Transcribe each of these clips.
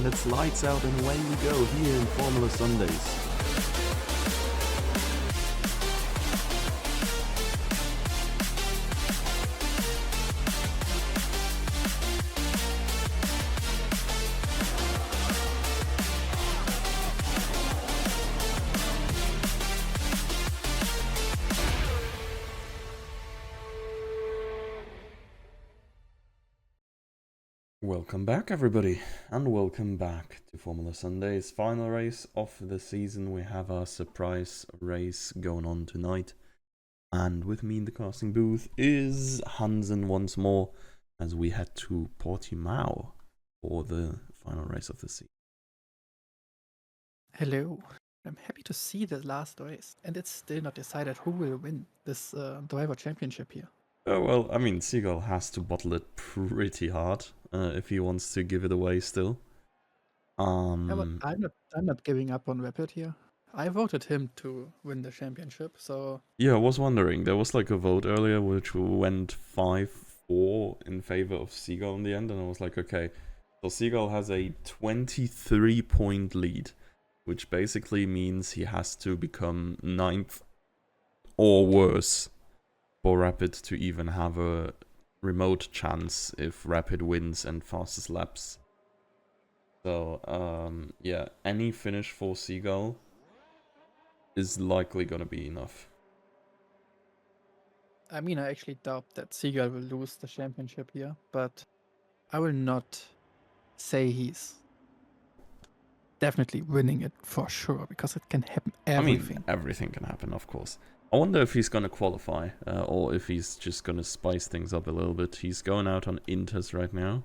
and it's lights out and away we go here in Formula Sundays. Welcome back everybody, and welcome back to Formula Sunday's final race of the season. We have our surprise race going on tonight, and with me in the casting booth is Hansen once more as we head to Portimao for the final race of the season. Hello. I'm happy to see the last race, and it's still not decided who will win this driver championship here. Oh, well, I mean, Seagull has to bottle it pretty hard if he wants to give it away still. Yeah, but I'm not giving up on Rapid here. I voted him to win the championship, so Yeah, I was wondering, there was like a vote earlier which went 5-4 in favor of Seagull in the end, and I was like, okay, so Seagull has a 23-point lead, which basically means he has to become 9th or worse for Rapid to even have a remote chance if Rapid wins and fastest laps. So, yeah, any finish for Seagull is likely gonna be enough. I mean, I actually doubt that Seagull will lose the championship here, but I will not say he's definitely winning it for sure, because it can happen everything. I mean, everything can happen, of course. I wonder if he's gonna qualify, or if he's just gonna spice things up a little bit. He's going out on Inters right now.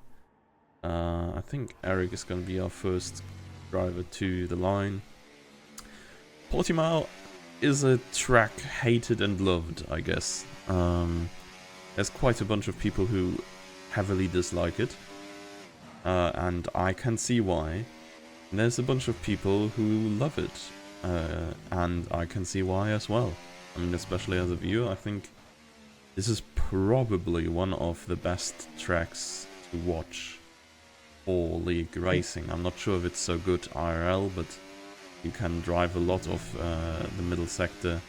I think Eric is gonna be our first driver to the line. Portimao is a track hated and loved, I guess. There's quite a bunch of people who heavily dislike it, and I can see why. And there's a bunch of people who love it, and I can see why as well. I mean, especially as a viewer, I think this is probably one of the best tracks to watch for league racing. I'm not sure if it's so good IRL, but you can drive a lot of the middle sector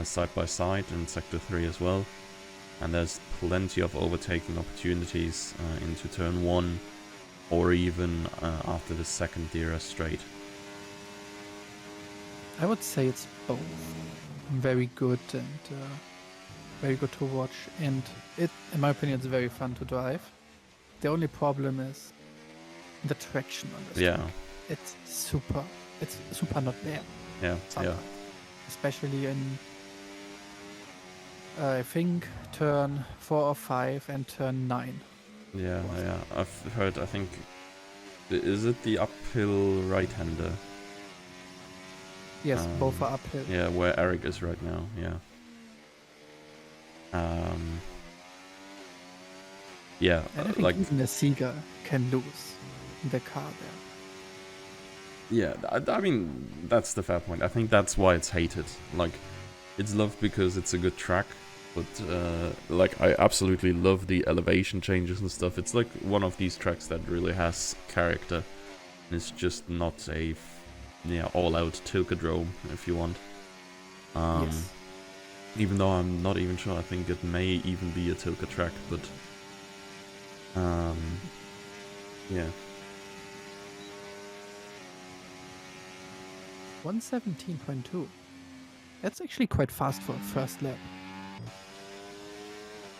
side by side, and sector 3 as well. And there's plenty of overtaking opportunities into turn 1, or even after the second DRS straight. I would say it's both very good and very good to watch, and it, in my opinion, it's very fun to drive. The only problem is the traction on this track. It's super not there. Yeah, sometimes. Especially in I think turn 4 or 5 and turn 9. Yeah. I've heard, I think, is it the uphill right-hander? Yes, both are uphill. Yeah, where Eric is right now, yeah. Yeah, and I think even a Seagull can lose the car there. Yeah, I mean, that's the fair point. I think that's why it's hated. Like, it's loved because it's a good track, but, like, I absolutely love the elevation changes and stuff. It's like one of these tracks that really has character. And it's just not a, all-out Tilkadrome, if you want. Yes. Even though I'm not even sure, I think it may even be a Tilka track, but... yeah. 117.2. That's actually quite fast for a first lap.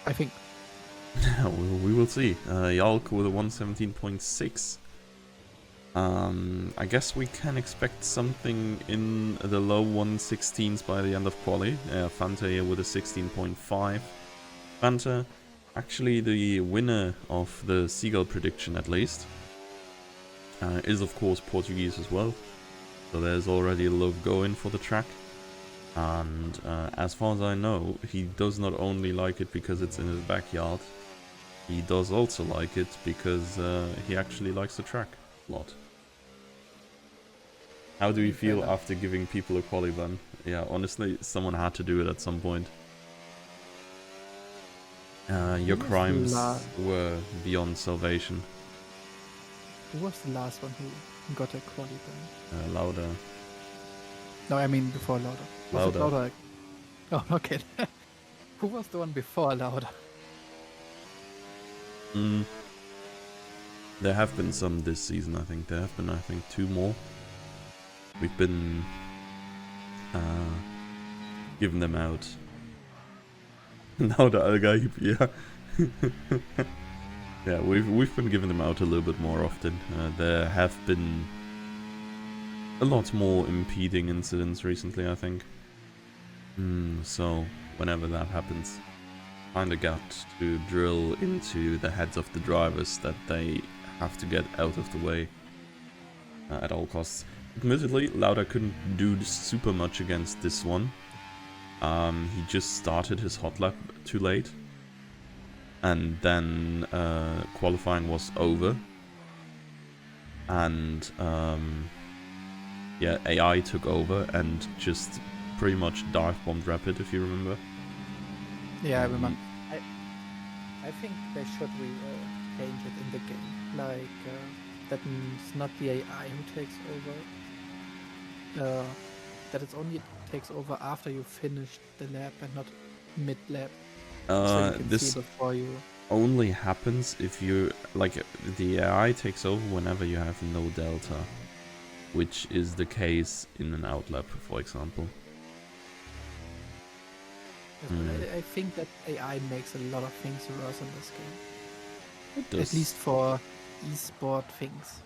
I think. We will see. Yalk with a 117.6. I guess we can expect something in the low 116s by the end of quali. Fanta here with a 16.5. Fanta, actually the winner of the Seagull prediction at least, is of course Portuguese as well. So there's already a love going for the track. And as far as I know, he does not only like it because it's in his backyard, he does also like it because he actually likes the track a lot. How do you feel after giving people a quali ban? Yeah, honestly, someone had to do it at some point. Your crimes were beyond salvation. Who was the last one who got a quali ban? Lauda. No, I mean before Lauda. Was it Lauda. Lauda? Oh, okay. Who was the one before Lauda? Mm. There have been some this season, I think. There have been, I think, 2 more. We've been giving them out. Now the Algaib, yeah. Yeah, we've been giving them out a little bit more often. There have been a lot more impeding incidents recently, I think. So whenever that happens, kinda got to drill into the heads of the drivers that they have to get out of the way at all costs. Admittedly, Lauda couldn't do super much against this one. He just started his hot lap too late. And then qualifying was over. And yeah, AI took over and just pretty much dive bombed Rapid, if you remember. Yeah, I remember. I think they should change it in the game. Like, that means not the AI who takes over. That it only takes over after you finish the lap and not mid-lap. So you can This see before you... only happens if you, like, the AI takes over whenever you have no delta, which is the case in an outlap, for example. Yes, but I think that AI makes a lot of things worse in this game. It does. At least for esport things.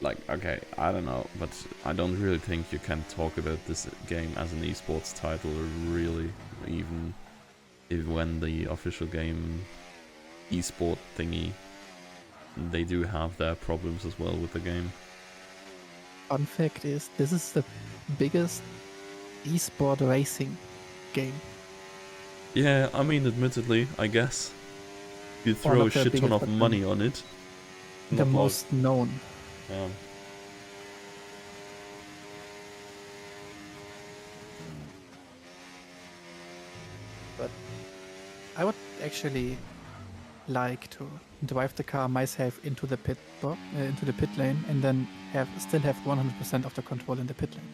Like, okay, I don't know, but I don't really think you can talk about this game as an esports title, really, even when the official game esport thingy, they do have their problems as well with the game. Fun fact is, this is the biggest esport racing game. Yeah, I mean, admittedly, I guess. You throw a shit ton of money on it. The most known. Yeah. But I would actually like to drive the car myself into the pit lane, and then still have 100% of the control in the pit lane.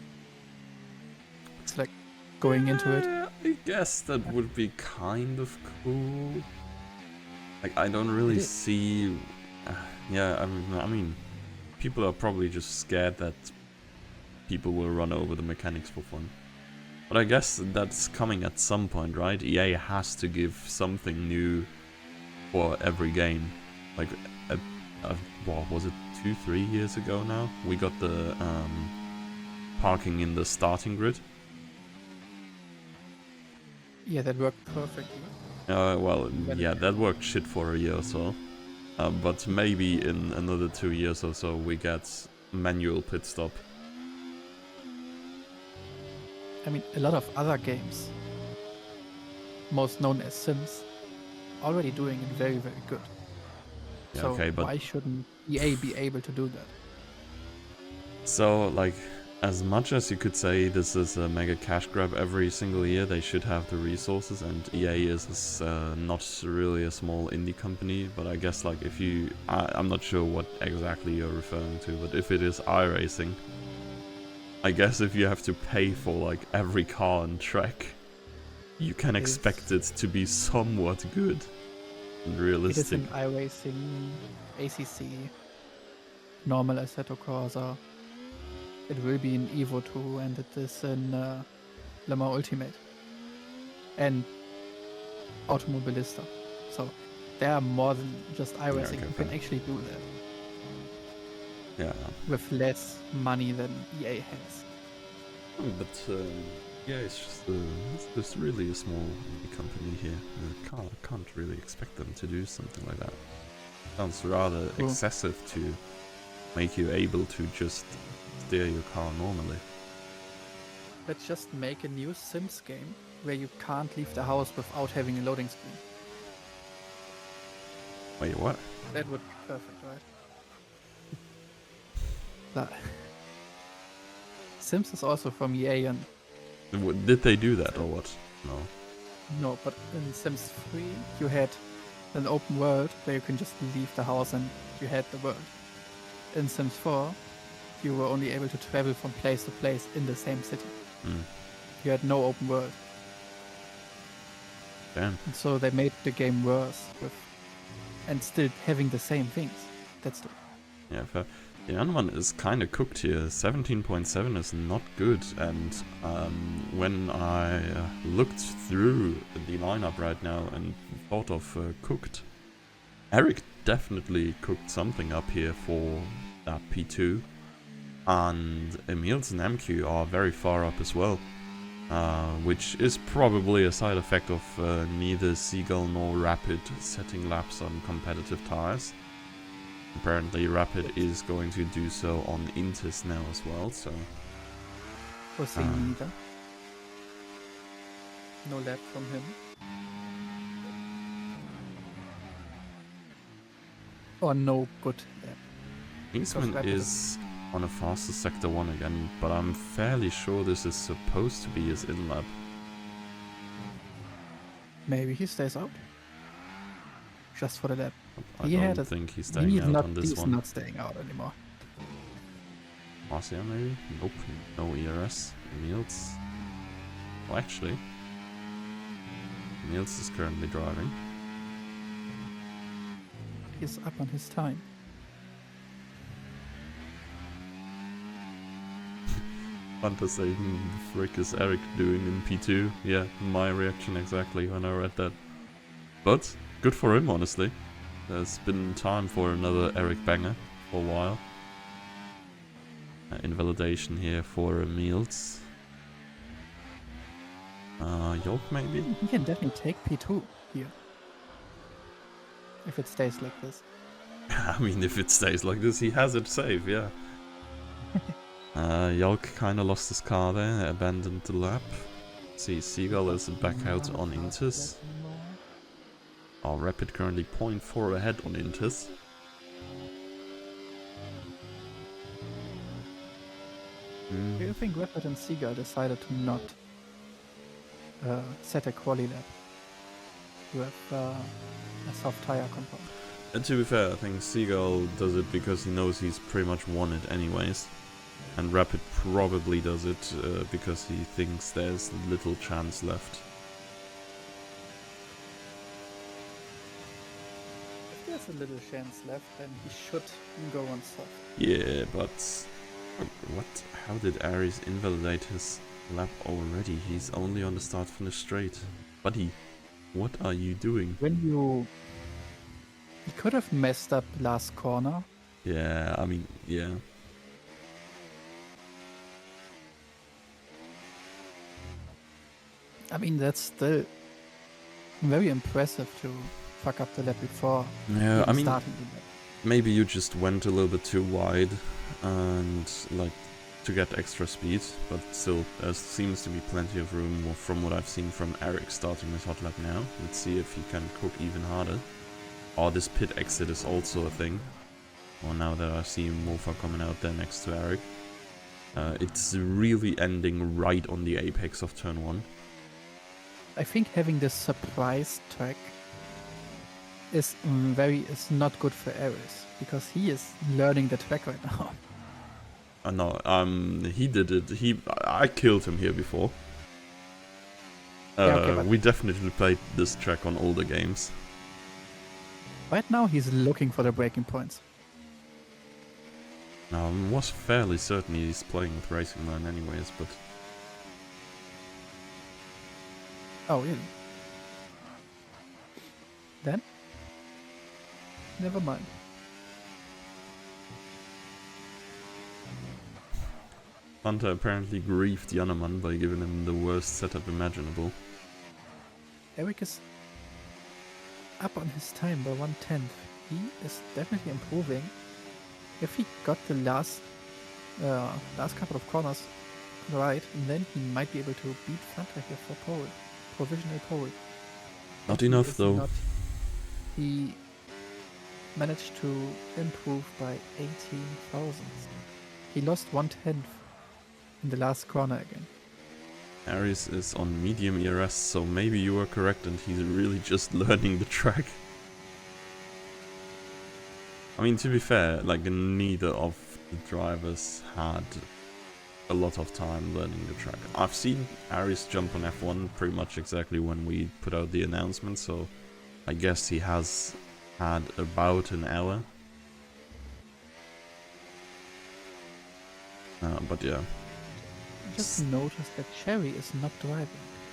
It's like going into it. I guess that would be kind of cool. Like, I don't really see... yeah, I mean, people are probably just scared that people will run over the mechanics for fun. But I guess that's coming at some point, right? EA has to give something new for every game. Like, what was it, 2-3 years ago now? We got the parking in the starting grid. Yeah, that worked perfectly. Well, yeah, that worked shit for a year or so. But maybe in another 2 years or so we get manual pit stop. I mean, a lot of other games, most known as Sims, already doing it very, very good. Yeah, so okay, but why shouldn't EA be able to do that? So, like, as much as you could say this is a mega cash grab every single year, they should have the resources, and EA is not really a small indie company, but I guess, like, if you... I'm not sure what exactly you're referring to, but if it is iRacing, I guess if you have to pay for, like, every car and track, you can expect it to be somewhat good and realistic. It is in iRacing, ACC, normal Assetto Corsa. It will be in Evo 2, and it is in Le Mans Ultimate and Automobilista. So there are more than just iRacing. okay, You can actually do that. Yeah. With less money than EA has. But yeah, it's just there's really a small company here. Can't really expect them to do something like that. Sounds rather excessive to make you able to just steer your car normally. Let's just make a new Sims game where you can't leave the house without having a loading screen. Wait, what? That would be perfect, right? But Sims is also from EA, and did they do that or what? No. No, but in Sims 3 you had an open world where you can just leave the house and you had the world. in Sims 4, you were only able to travel from place to place in the same city. Mm. You had no open world. Damn. And so they made the game worse and still having the same things. That's the Yeah, fair. The other one is kind of cooked here. 17.7 is not good, and when I looked through the lineup right now and thought of cooked, Eric definitely cooked something up here for that P2, and Emils and MQ are very far up as well, which is probably a side effect of neither Seagull nor Rapid setting laps on competitive tires. Apparently Rapid is going to do so on Intis now as well, so... was thing neither. No lap from him. Or no good lap. Kingsman Rapid is on a faster Sector 1 again, but I'm fairly sure this is supposed to be his in-lap. Maybe he stays out. Just for the lap. I He had don't a- think he's staying out on this He's one. not staying out anymore. Marcia maybe? Nope, no ERS. Emils. Well, actually, Emils is currently driving. He's up on his time. Hunter saying, the frick is Eric doing in P2? Yeah, my reaction exactly when I read that. But, good for him, honestly. There's been time for another Eric banger for a while. Invalidation here for Emils. Yolk maybe? He can definitely take P2 here. If it stays like this. I mean, if it stays like this, he has it safe, yeah. Yolk kinda lost his car there, abandoned the lap. See, Seagull is back out on Intis. Our Rapid currently 0.4 ahead on Intis. Do you think Rapid and Seagull decided to not set a quali lap? You have a soft tire compound. And to be fair, I think Seagull does it because he knows he's pretty much won it anyways. And Rapid probably does it because he thinks there's little chance left. If there's a little chance left, then he should go on soft. Yeah, but... what? How did Aries invalidate his lap already? He's only on the start-finish straight. Buddy, what are you doing? When you... He could have messed up last corner. Yeah, I mean, yeah. I mean, that's still very impressive to fuck up the lap before Yeah, even I mean, starting the lap. maybe you just went a little bit too wide and, like, to get extra speed, but still, there seems to be plenty of room from what I've seen from Eric starting his hot lap now. Let's see if he can cook even harder. Oh, this pit exit is also a thing. Well, now that I see Mofa coming out there next to Eric. It's really ending right on the apex of turn 1. I think having this surprise track is not good for Ares because he is learning the track right now. No, he did it. I killed him here before. Yeah, okay, but we definitely played this track on older games. right now he's looking for the breaking points. Now, I was fairly certain he's playing with Racing Line anyways, but... Oh, really? Then? Never mind. Hunter apparently grieved Yanaman by giving him the worst setup imaginable. Eric is up on his time by 1/10. He is definitely improving. If he got the last couple of corners right, then he might be able to beat Fanta here for pole, provisional pole. Not He enough is though. not- he managed to improve by 18 thousandths. He lost 1/10 in the last corner again. Aries is on medium ERS, so maybe you were correct and he's really just learning the track. I mean, to be fair, like neither of the drivers had a lot of time learning the track. I've seen Aris jump on F1 pretty much exactly when we put out the announcement, so I guess he has had about an hour. But yeah. I just noticed that Cherry is not driving.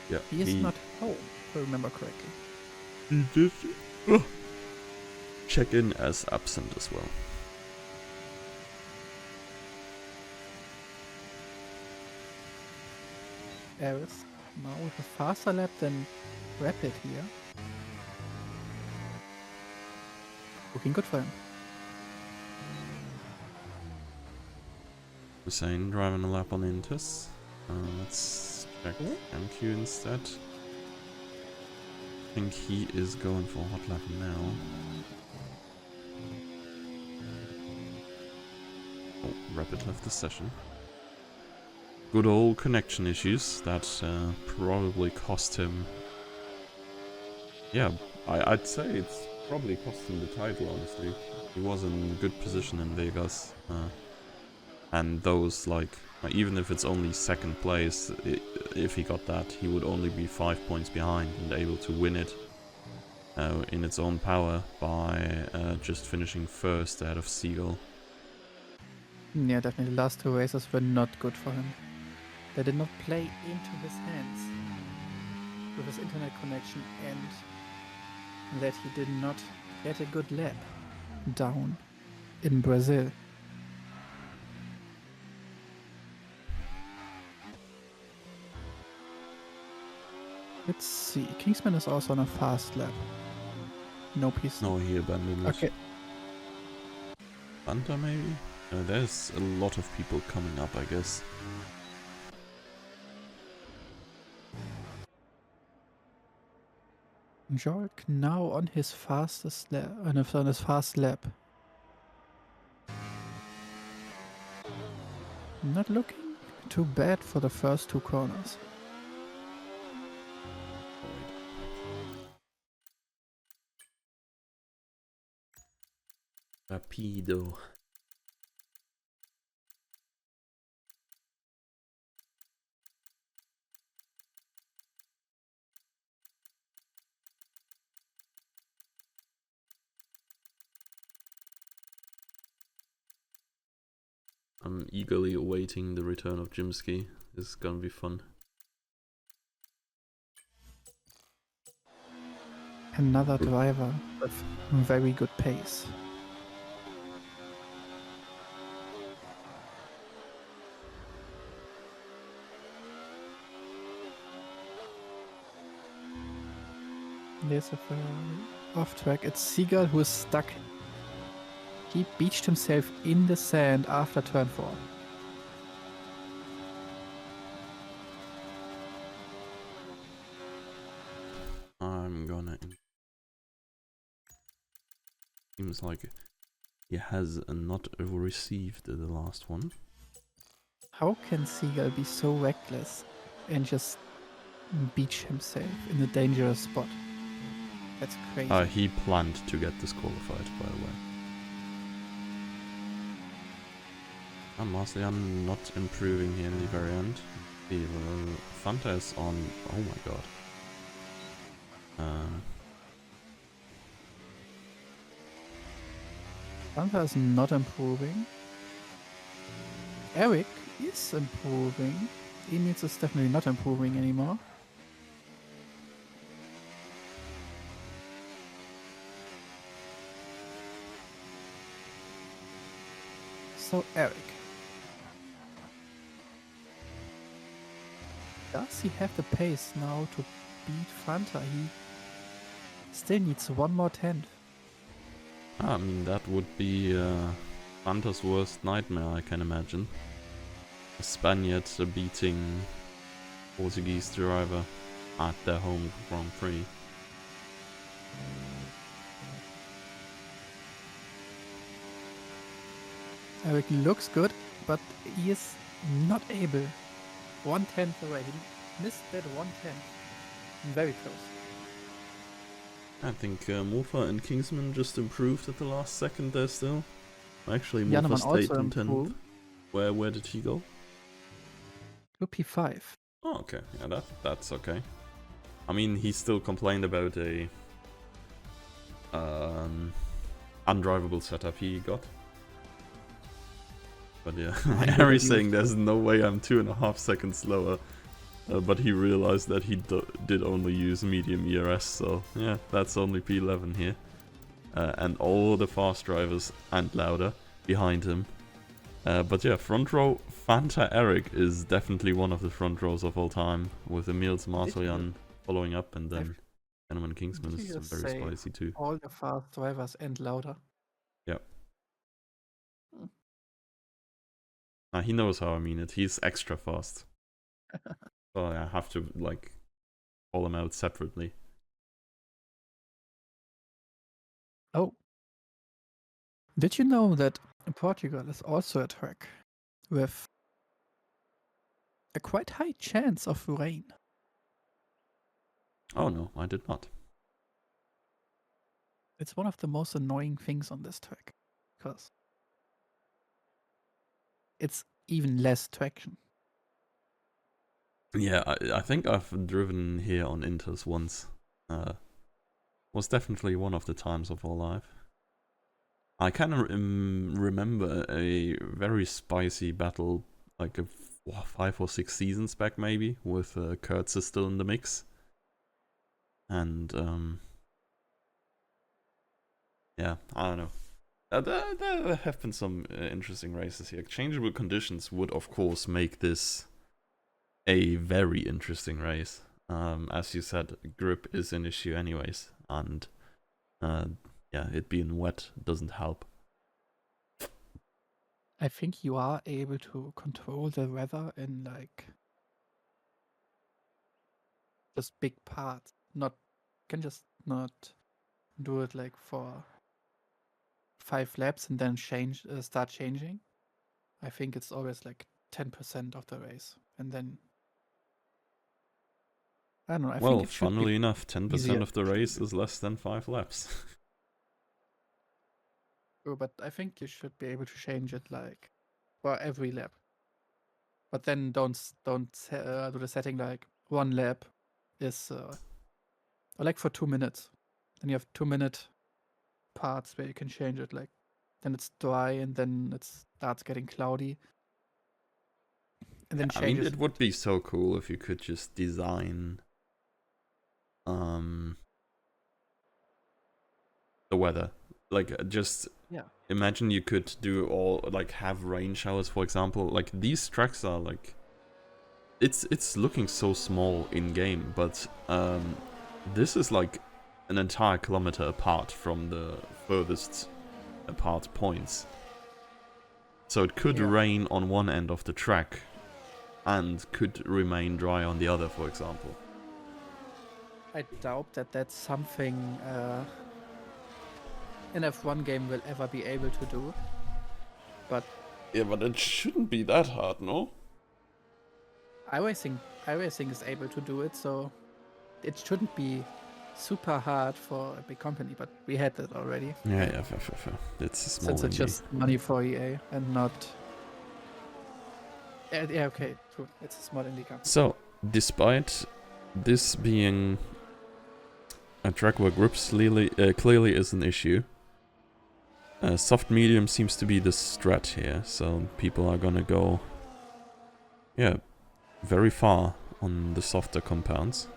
Yeah, He is not home, if I remember correctly. He did check in as absent as well. Eris now with a faster lap than Rapid here. Looking good for him. Hussein driving a lap on Intus. Let's check MQ instead. I think he is going for a hot lap now. Oh, Rapid left the session. Good old connection issues that probably cost him. Yeah, I'd say it's probably cost him the title, honestly. He was in good position in Vegas. And those, like, even if it's only second place, if he got that, he would only be 5 points behind and able to win it in its own power by just finishing first ahead of Seagull. Yeah, definitely. The last two races were not good for him. They did not play into his hands with his internet connection, and that he did not get a good lap down in Brazil. Let's see. Kingsman is also on a fast lap. Nope, he's No, he abandoned it. okay. Fanta maybe? There's a lot of people coming up, I guess. Jork now on his fastest lap, on his fast lap. Not looking too bad for the first two corners. Rapido. I'm eagerly awaiting the return of Jimsky. This is gonna be fun. Another driver with very good pace. There's a Ferrari off track. It's Seagull who is stuck. He beached himself in the sand after turn 4. I'm gonna. Seems like he has not received the last one. How can Seagull be so reckless and just beach himself in a dangerous spot? That's crazy. He planned to get disqualified, by the way. And lastly, I'm not improving here in the very end. The Fanta is on. Oh my god. Fanta is not improving. Eric is improving. Emils is definitely not improving anymore. So Eric. Does he have the pace now to beat Fanta? He still needs one more tenth. I mean, that would be Fanta's worst nightmare, I can imagine. A Spaniard beating Portuguese driver at their home Grand Prix. Eric looks good, but he is not able. 1/10 away. He missed that 1/10. Very close. I think Mofa and Kingsman just improved at the last second there still. Actually, Mofa Janeman stayed also in 10th. improved Where did he go? to P5. Oh, okay. Yeah, that's okay. I mean, he still complained about a undrivable setup he got. But yeah, Harry's saying there's no way I'm 2.5 seconds slower. But he realized that he did only use medium ERS, so yeah, that's only P11 here. And all the fast drivers and louder behind him. But yeah, front row, Fanta Eric is definitely one of the front rows of all time, with Emils Martoyan following up, and then Eneman Kingsman Did is you just very say spicy too. all the fast drivers and louder? Yeah. Hmm. He knows how I mean it. He's extra fast. So I have to, like, call him out separately. Oh. Did you know that Portugal is also a track with a quite high chance of rain? Oh no, I did not. It's one of the most annoying things on this track because it's even less traction. Yeah, I think I've driven here on Inters once. Was definitely one of the times of our life. I can remember a very spicy battle, like 5 or 6 seasons back maybe, with Kurtz still in the mix. And yeah, I don't know. There have been some interesting races here. Changeable conditions would of course make this a very interesting race. As you said, grip is an issue anyways, and yeah, it being wet doesn't help. I think you are able to control the weather in like just big parts. Not can just not do it like for 5 laps and then start changing. I think it's always like 10% of the race, and then I don't know. I Well, think it should be funnily enough, 10% easier of the to race change it. is less than 5 laps. Oh, but I think you should be able to change it like for every lap. But then don't do the setting like 1 lap is or like for 2 minutes. Then you have 2 minute parts where you can change it. Like then it's dry and then it starts getting cloudy, and then I mean, changes it would be so cool if you could just design the weather. Like, just yeah. imagine you could do all, like, have rain showers, for example. Like, these tracks are, like, it's looking so small in game, but this is like an entire kilometer apart from the furthest apart points. So it could Yeah. rain on one end of the track and could remain dry on the other, for example. I doubt that that's something an F1 game will ever be able to do. But Yeah, but it shouldn't be that hard, no? iRacing is able to do it, so it shouldn't be super hard for a big company. But we had that already. Yeah, fair. It's a small Since it's indie. just money for EA and not. Yeah, okay, true. It's a small indie company. So, despite this being a track where grips clearly is an issue, soft medium seems to be the strat here, so people are gonna go, yeah, very far on the softer compounds.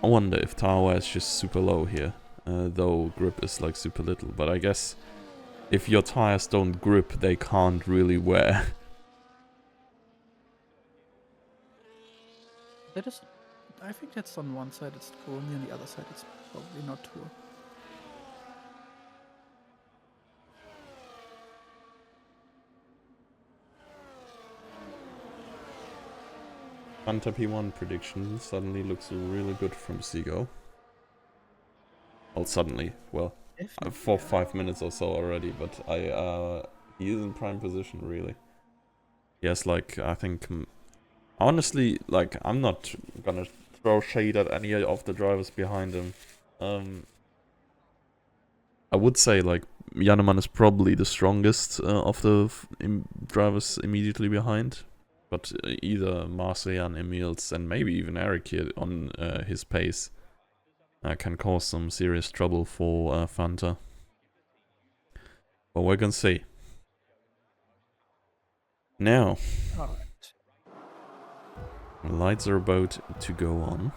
I wonder if tire wear is just super low here, though grip is like super little, but I guess if your tires don't grip, they can't really wear. That is, I think that's on one side it's true, and on the other side it's probably not true. Fanta P1 prediction suddenly looks really good from Seago. Well, suddenly, well, for 5 minutes or so already, but he is in prime position, really. He has, like, I think, honestly, like, I'm not gonna throw shade at any of the drivers behind him. I would say, like, Janeman is probably the strongest of the drivers immediately behind. But either Marseille, Emils, and maybe even Eric here on his pace can cause some serious trouble for Fanta. But we're gonna see. Now, Alright. lights are about to go on.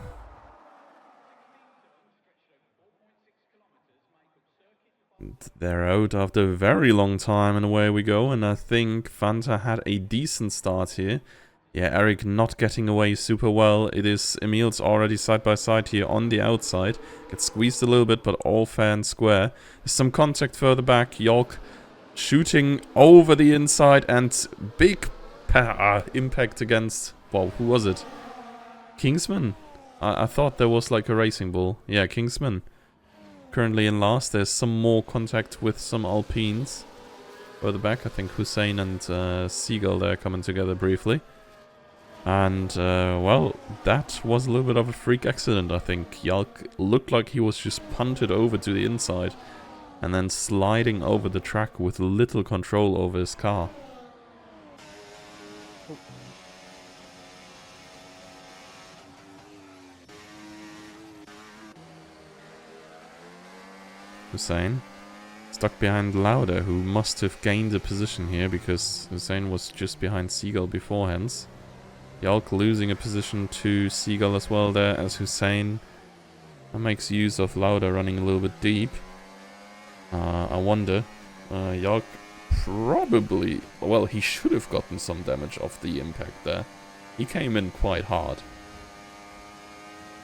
They're out after a very long time, and away we go. And I think Fanta had a decent start here. Yeah, Eric not getting away super well. It is Emil's already side by side here on the outside. Gets squeezed a little bit, but all fair and square. There's some contact further back. Yolk shooting over the inside, and big impact against... Well, who was it? Kingsman? I thought there was like a racing ball. Yeah, Kingsman. Currently in last. There's some more contact with some Alpines. Further back, I think Hussein and Seagull there coming together briefly. And, well, that was a little bit of a freak accident, I think. Yalk looked like he was just punted over to the inside and then sliding over the track with little control over his car. Oh. Hussein stuck behind Lauder, who must have gained a position here because Hussein was just behind Seagull beforehand. Yalk losing a position to Seagull as well there as Hussein makes use of Lauder running a little bit deep. I wonder. Yalk probably... Well, he should have gotten some damage off the impact there. He came in quite hard.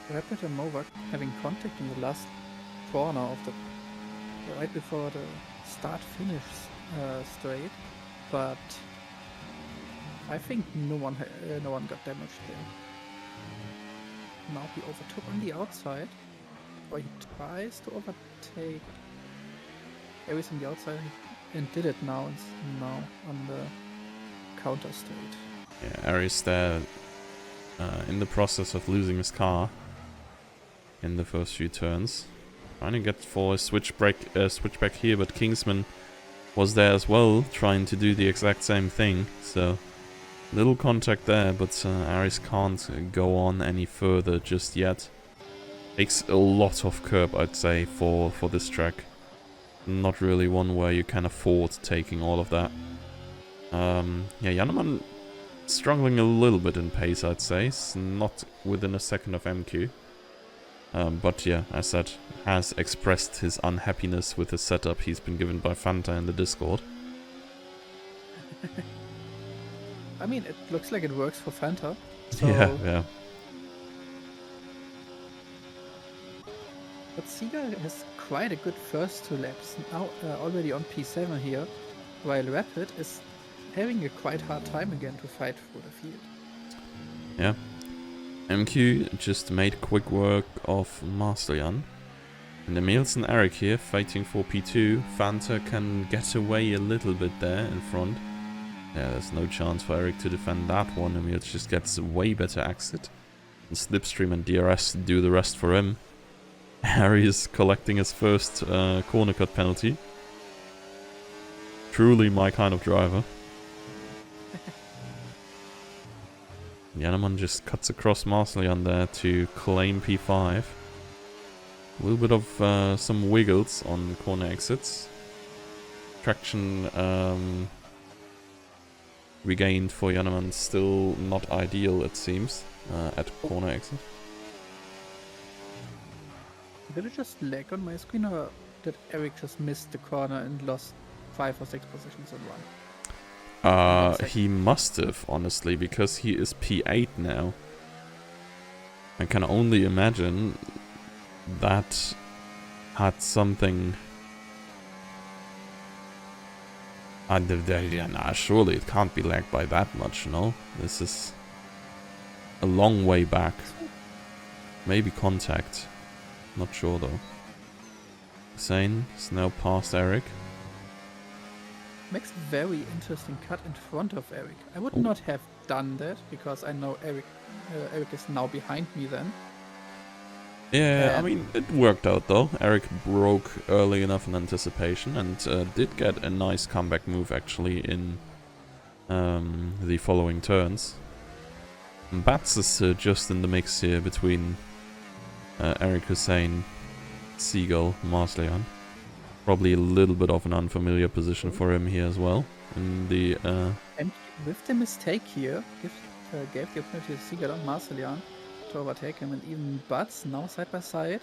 Rapid and Novak having contact in the last corner of the... right before the start-finish straight. But... I think no one got damaged there. Now he overtook on the outside, or he tries to overtake Aries on the outside and did it now. It's now on the counter straight. Yeah, Aries there in the process of losing his car in the first few turns. Trying to get for a switchback here, but Kingsman was there as well, trying to do the exact same thing. So little contact there, but Aries can't go on any further just yet. Takes a lot of curb, I'd say, for this track. Not really one where you can afford taking all of that. Yeah, Janeman struggling a little bit in pace, I'd say. It's not within a second of MQ. But yeah, as said, has expressed his unhappiness with the setup he's been given by Fanta in the Discord. I mean, it looks like it works for Fanta. So Yeah. But Seagull has quite a good first two laps, now already on P7 here, while Rapid is having a quite hard time again to fight for the field. Yeah. MQ just made quick work of Masterjan. And Emils and Eric here fighting for P2. Fanta can get away a little bit there in front. Yeah, there's no chance for Eric to defend that one. Emils just gets a way better exit. And Slipstream and DRS do the rest for him. Harry is collecting his first corner cut penalty. Truly my kind of driver. Janeman just cuts across Marcellian there to claim P5. A little bit of some wiggles on corner exits. Traction regained for Janeman, still not ideal it seems at corner exit. Did it just lag on my screen, or did Eric just miss the corner and lost 5 or 6 positions in one? He must have, honestly, because he is P8 now. I can only imagine that had something... surely it can't be lagged by that much, no? This is a long way back. Maybe contact. Not sure though. Hussein is now past Eric. makes a very interesting cut in front of Eric. I would Oh. not have done that because I know Eric is now behind me then. Yeah, I And mean, it worked out though. Eric broke early enough in anticipation and did get a nice comeback move actually in the following turns. Bats is just in the mix here between Eric Hussein, Seagull, Marsleon. Probably a little bit of an unfamiliar position for him here as well. In the and with the mistake here, gave the opportunity to Seagull and Marcelian to overtake him, and even Butts now side by side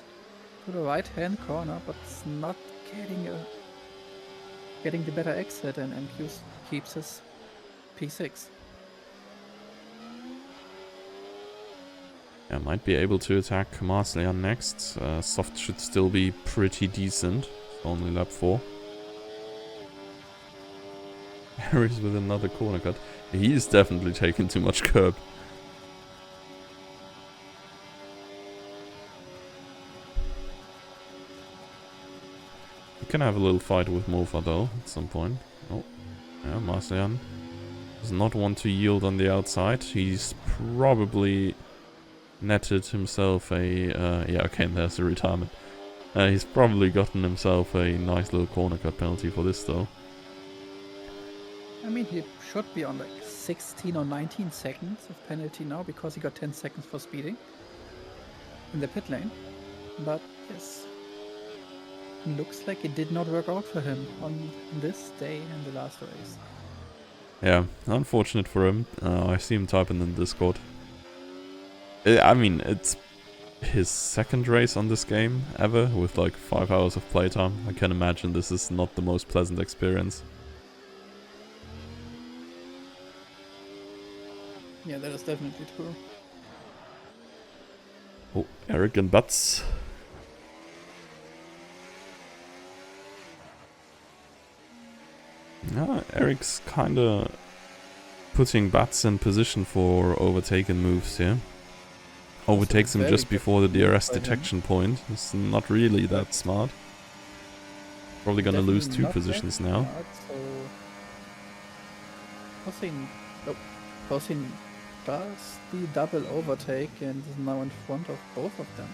to the right hand corner, but it's not getting the better exit, and MQ keeps his P6. yeah, might be able to attack Marsleon next. Soft should still be pretty decent. Only lap 4. Harry's with another corner cut. He's definitely taken too much curb. You can have a little fight with Mofa though at some point. Oh, yeah, Marcian does not want to yield on the outside. He's probably netted himself a... yeah, okay, there's a retirement. He's probably gotten himself a nice little corner cut penalty for this though. I mean, he should be on like 16 or 19 seconds of penalty now because he got 10 seconds for speeding in the pit lane. But yes, looks like it did not work out for him on this day in the last race. Yeah, unfortunate for him. I see him typing in the Discord. I mean, it's his second race on this game ever with like 5 hours of playtime. I can imagine this is not the most pleasant experience. Yeah, that is definitely true. Oh, Eric and Butts. Eric's kinda putting Butts in position for overtaken moves here. Overtakes him just before the DRS detection point. It's not really that smart. Probably gonna lose 2 positions now. Hossein does the double overtake and is now in front of both of them.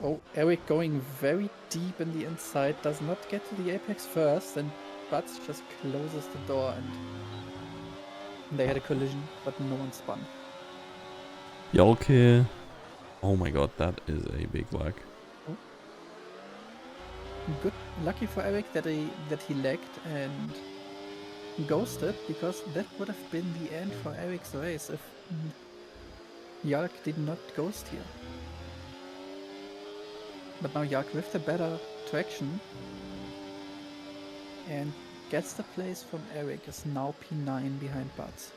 Oh, Eric going very deep in the inside, does not get to the apex first, and Butts just closes the door, and they had a collision, but no one spun. Yolke. Oh my god, that is a big lag. Oh. Good, lucky for Eric that he lagged and ghosted, because that would have been the end for Eric's race if Yark did not ghost here. But now Yark with the better traction and gets the place from Eric, is now P9 behind Butts.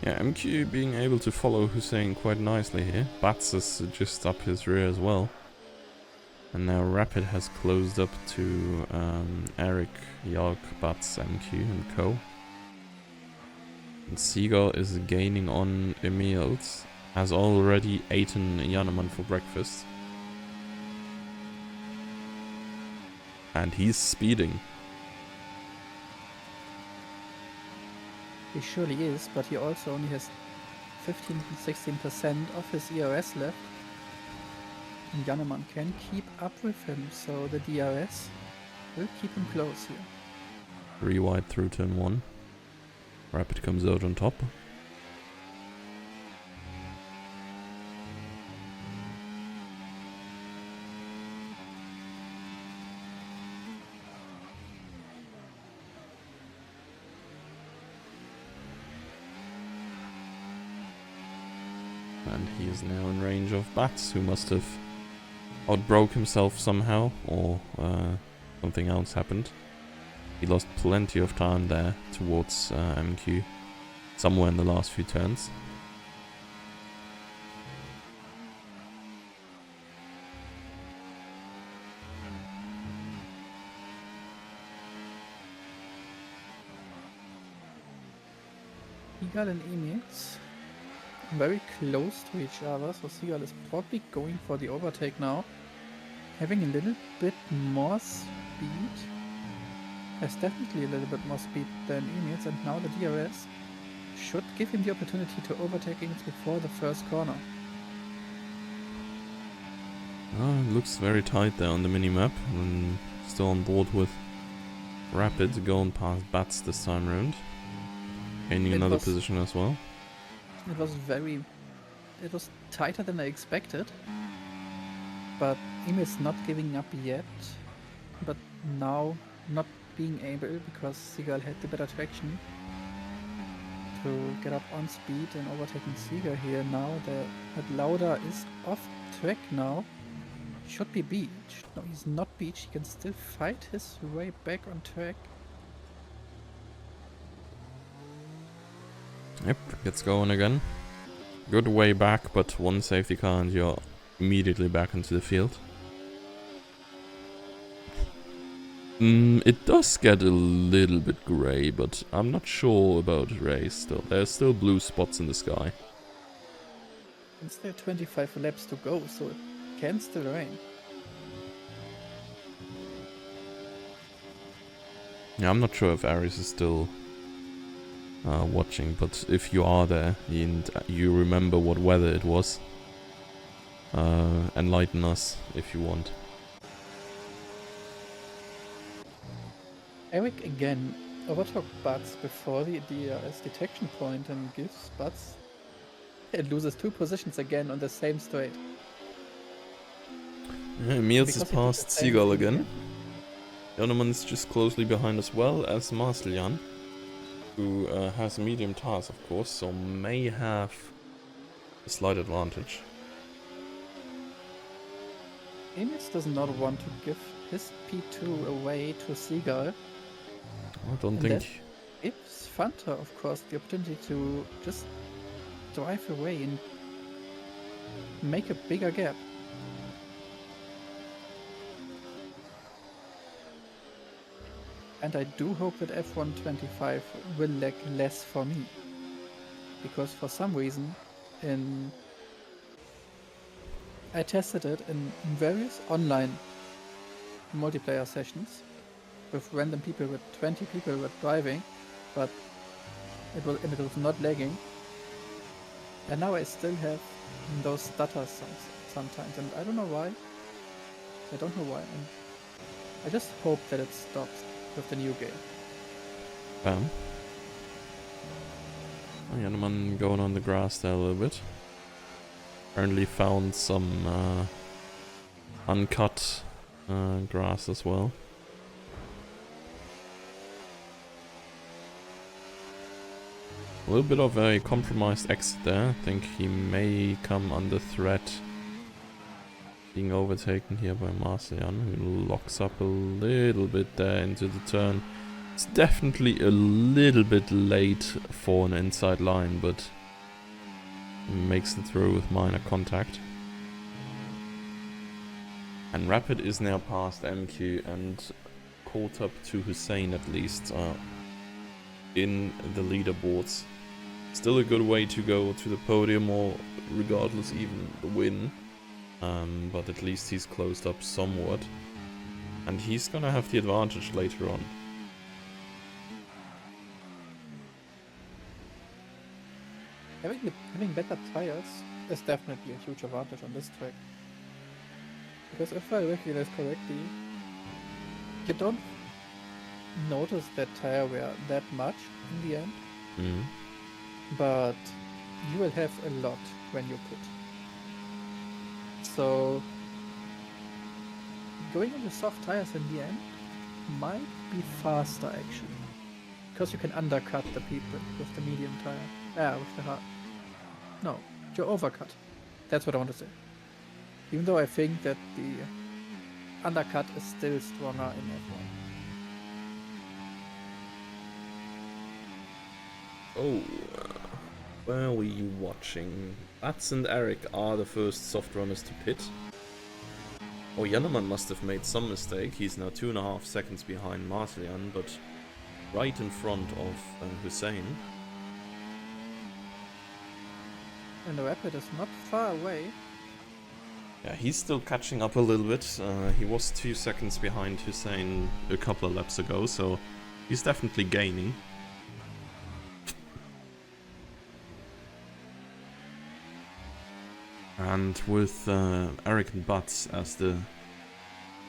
Yeah, MQ being able to follow Hussein quite nicely here. Butts is just up his rear as well. And now Rapid has closed up to Eric, Yark, Butts, MQ and co. And Seagull is gaining on Emils. Has already eaten Janeman for breakfast. And he's speeding. He surely is, but he also only has 15-16% of his ERS left. And Janeman can keep up with him, so the DRS will keep him close here. 3 wide through turn 1. Rapid comes out on top. And he is now in range of Bats, who must have outbroke himself somehow, or something else happened. He lost plenty of time there towards MQ, somewhere in the last few turns. Seagull and Emils very close to each other, so Seagull is probably going for the overtake now. having a little bit more speed, has definitely a little bit more speed than Emils, and now the DRS should give him the opportunity to overtake Emils before the first corner. Looks very tight there on the mini-map, and still on board with Rapid going past Bats this time round. Gaining another position as well. It was tighter than I expected, but Emil's not giving up yet, but now not being able, because Seagull had the better traction, to get up on speed and overtaking Seagull here now. That Lauda is off track now. Should be beached. No, he's not beached. He can still fight his way back on track. Yep, gets going again. Good way back, but one safety car and you're immediately back into the field. It does get a little bit grey, but I'm not sure about the race still. There's still blue spots in the sky. It's still 25 laps to go, so it can still rain. Yeah, I'm not sure if Aries is still watching, but if you are there and you remember what weather it was, enlighten us if you want. Eric again overtook Butts before the DRS detection point and gives Butts... It loses 2 positions again on the same straight. Yeah, Emils has passed Seagull again. Joneman's just closely behind as well as Marcelian, who has a medium tires, of course, so may have a slight advantage. Emils does not want to give his P2 away to Seagull. I don't think... That gives Fanta, of course, the opportunity to just drive away and make a bigger gap. And I do hope that F125 will lag less for me. Because for some reason, I tested it in various online multiplayer sessions with random people, with 20 people were driving, but it was not lagging. And now I still have those stutters sometimes, and I don't know why. And I just hope that it stops with the new game. Bam. Oh, Joneman going on the grass there a little bit. Apparently found some uncut grass as well. A little bit of a compromised exit there. I think he may come under threat. Being overtaken here by Marcelian, who locks up a little bit there into the turn. It's definitely a little bit late for an inside line, but makes it through with minor contact. And Rapid is now past MQ and caught up to Hussein, at least, in the leaderboards. Still a good way to go to the podium, or regardless even the win. But at least he's closed up somewhat. And he's gonna have the advantage later on. Having better tires is definitely a huge advantage on this track. Because if I recognize correctly, you don't notice that tire wear that much in the end. But you will have a lot when you pit. So going on the soft tires in the end might be faster actually. Because you can undercut the people with the medium tire. With the hard. No, you overcut. That's what I want to say. Even though I think that the undercut is still stronger in F1. Oh, where were you watching? Bats and Eric are the first soft runners to pit. Oh, Joneman must have made some mistake. He's now 2.5 seconds behind Marcelian, but right in front of Hussein. And the Rapid is not far away. Yeah, he's still catching up a little bit. He was 2 seconds behind Hussein a couple of laps ago, so he's definitely gaining. And with Eric and Butts as the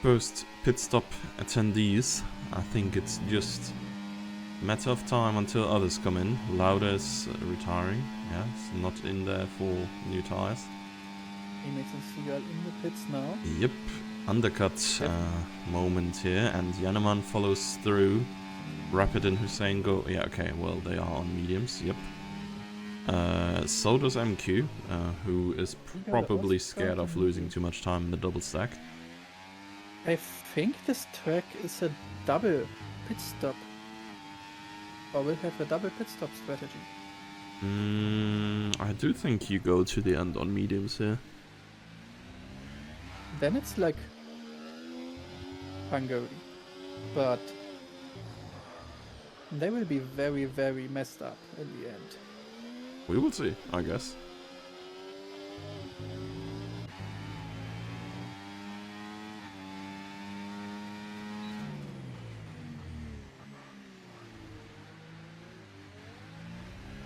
first pit stop attendees, I think it's just a matter of time until others come in. Lauda is retiring, yes, not in there for new tires. He makes a Seagull in the pits now. Yep, undercut moment here, and Janeman follows through. Rapid and Hussein go, yeah, okay, well, they are on mediums, yep. So does MQ, who is probably scared of losing too much time in the double stack. I think this track is a double pit stop. Or will have a double pit stop strategy. I do think you go to the end on mediums here. Then it's like Hungary. But they will be very, very messed up in the end. We will see, I guess.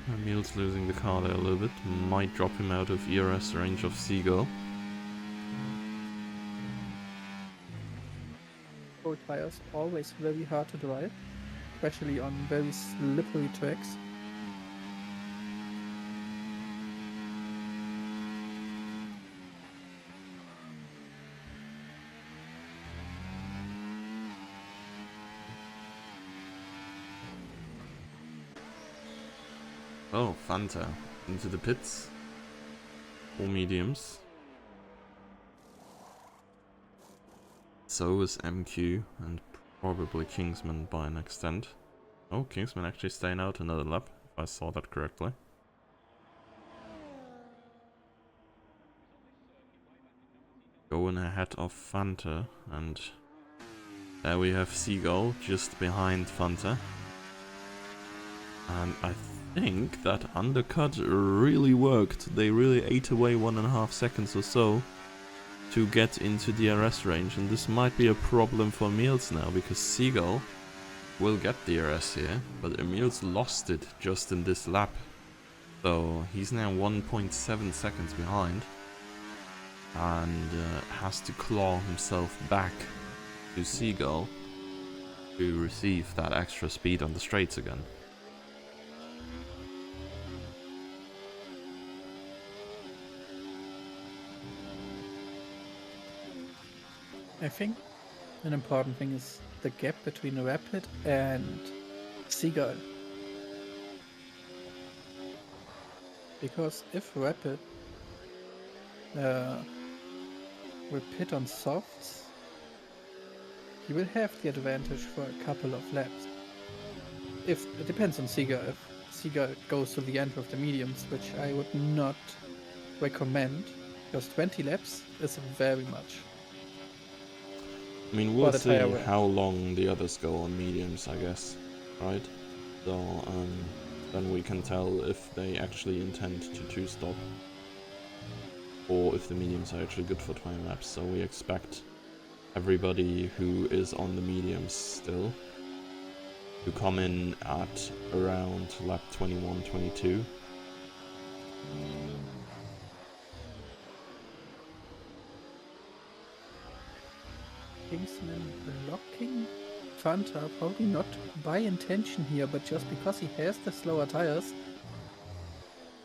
Emil's losing the car there a little bit. Might drop him out of ERS range of Seagull. Cold tires always very hard to drive, especially on very slippery tracks. Oh, Fanta into the pits. All mediums. So is MQ and probably Kingsman by an extent. Oh, Kingsman actually staying out another lap, if I saw that correctly. Going ahead of Fanta, and there we have Seagull just behind Fanta. And I think that undercut really worked. They really ate away 1.5 seconds or so to get into DRS range, and this might be a problem for Emils now, because Seagull will get DRS here, but Emils lost it just in this lap. So he's now 1.7 seconds behind, and has to claw himself back to Seagull to receive that extra speed on the straights again. I think an important thing is the gap between Rapid and Seagull. Because if Rapid will pit on softs, he will have the advantage for a couple of laps. If it depends on Seagull. If Seagull goes to the end with the mediums, which I would not recommend, because 20 laps is very much. I mean, we'll see how long the others go on mediums, I guess, right? So, then we can tell if they actually intend to two-stop, or if the mediums are actually good for 20 laps. So we expect everybody who is on the mediums still to come in at around lap 21, 22. Kingsman blocking Fanta, probably not by intention here, but just because he has the slower tires.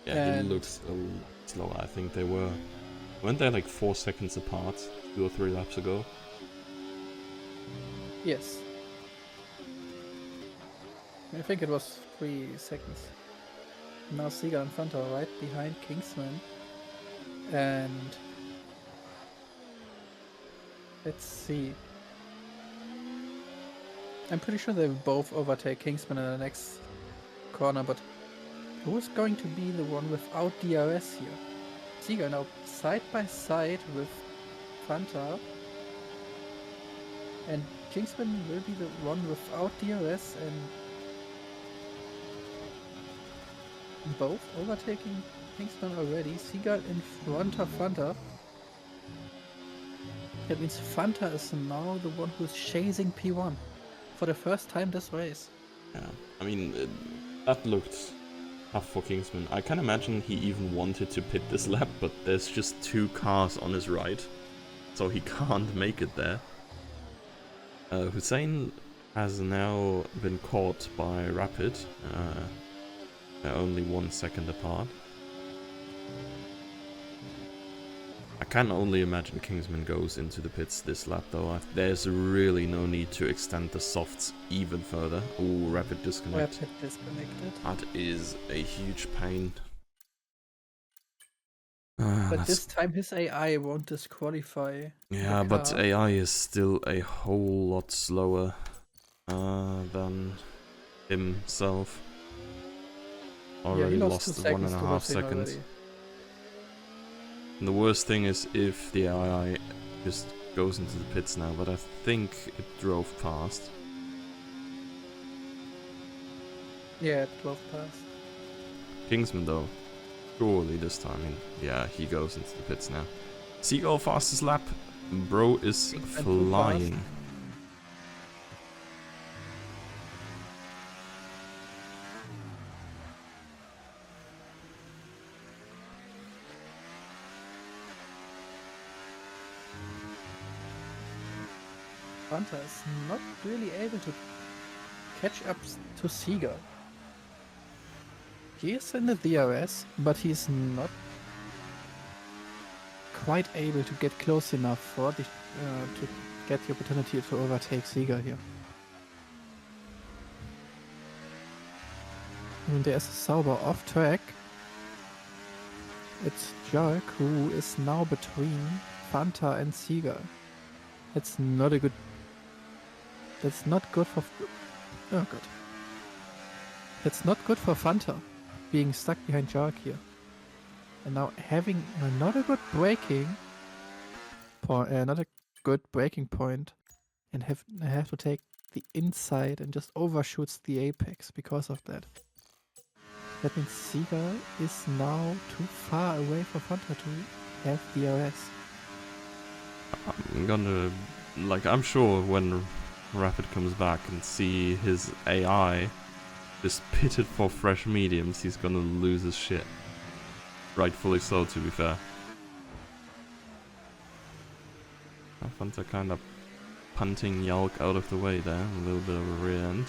Yeah, he looks a little slower. I think weren't they like 4 seconds apart 2 or 3 laps ago? Yes. I think it was 3 seconds. Now Seagull and Fanta are right behind Kingsman. And let's see. I'm pretty sure they will both overtake Kingsman in the next corner, but who is going to be the one without DRS here? Seagull now side by side with Fanta, and Kingsman will be the one without DRS, and both overtaking Kingsman already. Seagull in front of Fanta. That means Fanta is now the one who's chasing P1 for the first time this race. Yeah, I mean, that looked tough for Kingsman. I can imagine he even wanted to pit this lap, but there's just 2 cars on his right, so he can't make it there. Hussein has now been caught by Rapid. They're only 1 second apart. I can only imagine Kingsman goes into the pits this lap though. There's really no need to extend the softs even further. Ooh, Rapid disconnect. Rapid disconnected. That is a huge pain. But this time his AI won't disqualify. Yeah, but AI is still a whole lot slower than himself. Already he lost 1.5 seconds. And the worst thing is if the AI just goes into the pits now, but I think it drove past. Yeah, it drove past. Kingsman though, surely this time, yeah, he goes into the pits now. Seagull fastest lap, bro is flying. Fanta is not really able to catch up to Seagull. He is in the DRS, but he's not quite able to get close enough for the to get the opportunity to overtake Seagull here. And there's a Sauber off track. It's Jark who is now between Fanta and Seagull. That's not a good. That's not good for. Oh, good. That's not good for Fanta, being stuck behind Jark here. And now having not a good braking point, not a good braking point, and have to take the inside and just overshoots the apex because of that. That means Seagull is now too far away for Fanta to have DRS. I'm gonna, I'm sure when Rapid comes back and see his AI just pitted for fresh mediums, he's gonna lose his shit. Rightfully so, to be fair. Fanta kind of punting Yalk out of the way there, a little bit of a rear end.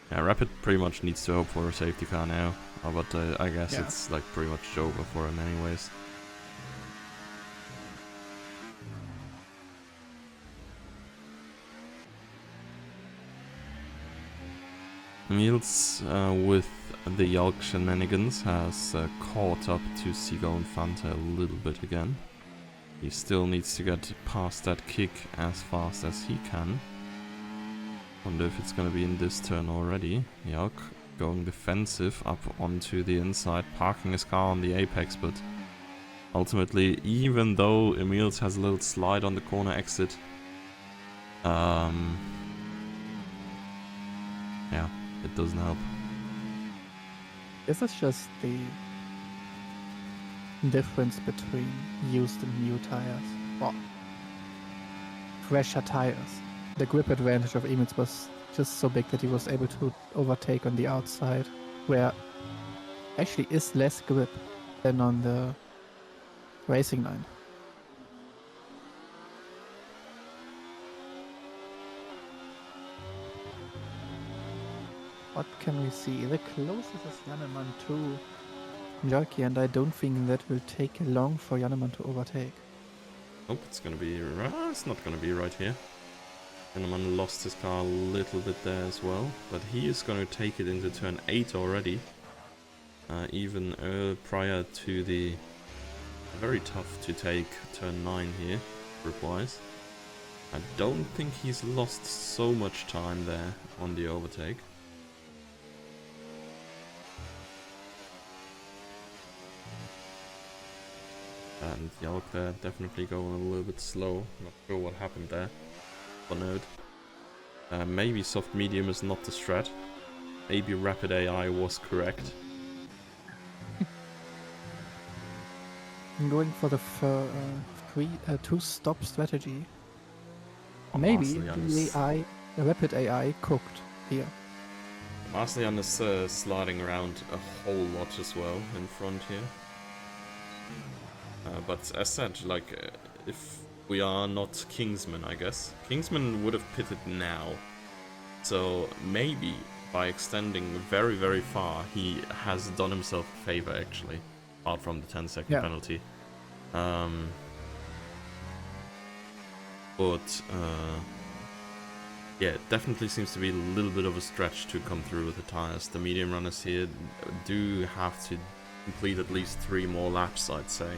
Yeah, Rapid pretty much needs to hope for a safety car now, but I guess it's pretty much over for him anyways. Niels, with the Yalk shenanigans, has caught up to Seagull and Fanta a little bit again. He still needs to get past that kick as fast as he can. Wonder if it's gonna be in this turn already. Yalk going defensive up onto the inside, parking his car on the apex, but ultimately, even though Emils has a little slide on the corner exit, yeah, it doesn't help. This is just the difference between used and new tires. Well, fresher tires. The grip advantage of Emils was just so big that he was able to overtake on the outside, where actually is less grip than on the racing line. What can we see? The closest is Jannemann to Jarky, and I don't think that will take long for Jannemann to overtake. Nope, it's gonna be right. It's not gonna be right here. Jannemann lost his car a little bit there as well, but he is going to take it into turn 8 already. Even prior to the very tough to take turn 9 here, grip-wise. I don't think he's lost so much time there on the overtake. And Yalk there definitely going a little bit slow. Not sure what happened there. Node. Maybe soft medium is not the strat. maybe Rapid AI was correct. I'm going for the two-stop strategy. Oh, Maybe Marcellian the is, AI, the rapid AI, cooked here. Marcellian is sliding around a whole lot as well in front here. But as said, like, if we are not Kingsman, I guess. Kingsman would have pitted now. So maybe by extending very, very far, he has done himself a favor, actually. Apart from the 10-second penalty. Yeah, it definitely seems to be a little bit of a stretch to come through with the tires. The medium runners here do have to complete at least 3 more laps, I'd say.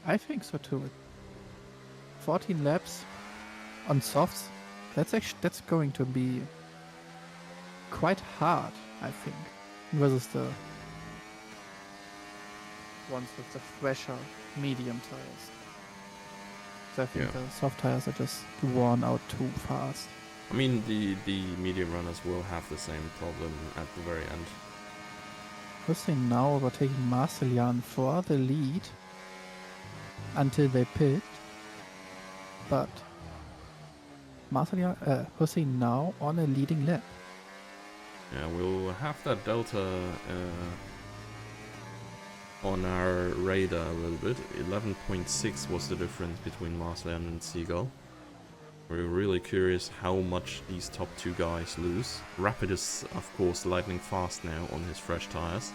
I think so too. 14 laps on softs. That's going to be quite hard, I think, versus the ones with the fresher medium tires. So I think the soft tires are just worn out too fast. I mean, the medium runners will have the same problem at the very end. Hussein now overtaking Marcellian for the lead until they pit, but Hussein now on a leading lap. Yeah, we'll have that delta on our radar a little bit. 11.6 was the difference between Marcellian and Seagull. We're really curious how much these top 2 guys lose. Rapid is, of course, lightning fast now on his fresh tires.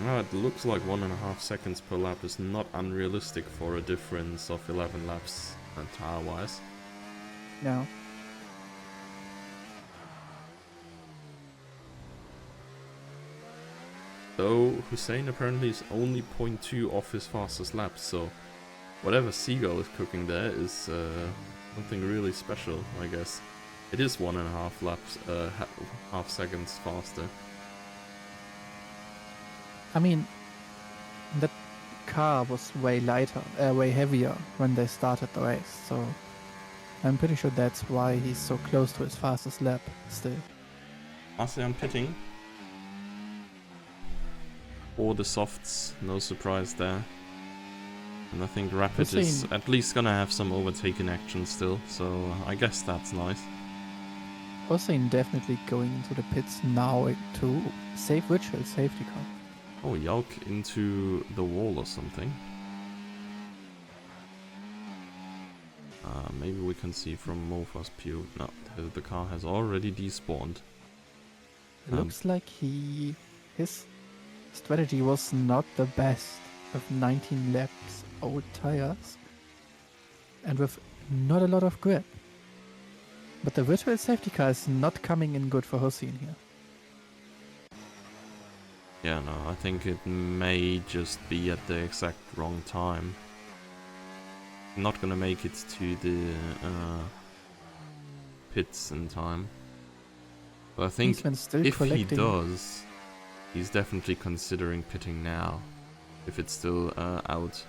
It looks like 1.5 seconds per lap is not unrealistic for a difference of 11 laps tire-wise. No. Though Hussein apparently is only 0.2 off his fastest lap, so whatever Seagull is cooking there is something really special, I guess. It is 1.5 laps, half seconds faster. I mean, that car was way lighter, way heavier when they started the race, so I'm pretty sure that's why he's so close to his fastest lap still. Marcellian pitting. For the softs, no surprise there. And I think Rapid is at least gonna have some overtaking action still, so I guess that's nice. Hussein definitely going into the pits now to save Richard's safety car. Oh, Yalk into the wall or something. Maybe we can see from Mofa's view. No, the car has already despawned. It looks like his strategy was not the best with 19 laps old tires and with not a lot of grip. But the virtual safety car is not coming in good for Hussein here. Yeah, no, I think it may just be at the exact wrong time. Not gonna make it to the pits in time. But I think if he does, he's definitely considering pitting now, if it's still out.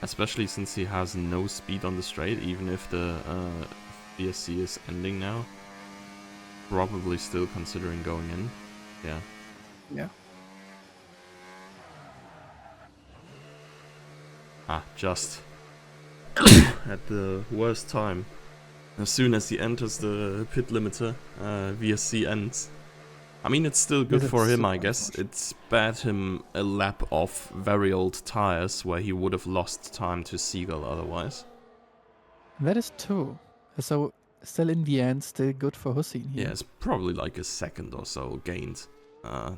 Especially since he has no speed on the straight, even if the VSC is ending now. Probably still considering going in. Yeah. Yeah. Just at the worst time. As soon as he enters the pit limiter, VSC ends. I mean, it's still good for him, I guess. It spared him a lap off very old tires where he would have lost time to Seagull otherwise. That is true. So, still in the end, still good for Hussein here. Yeah, it's probably like a second or so gained.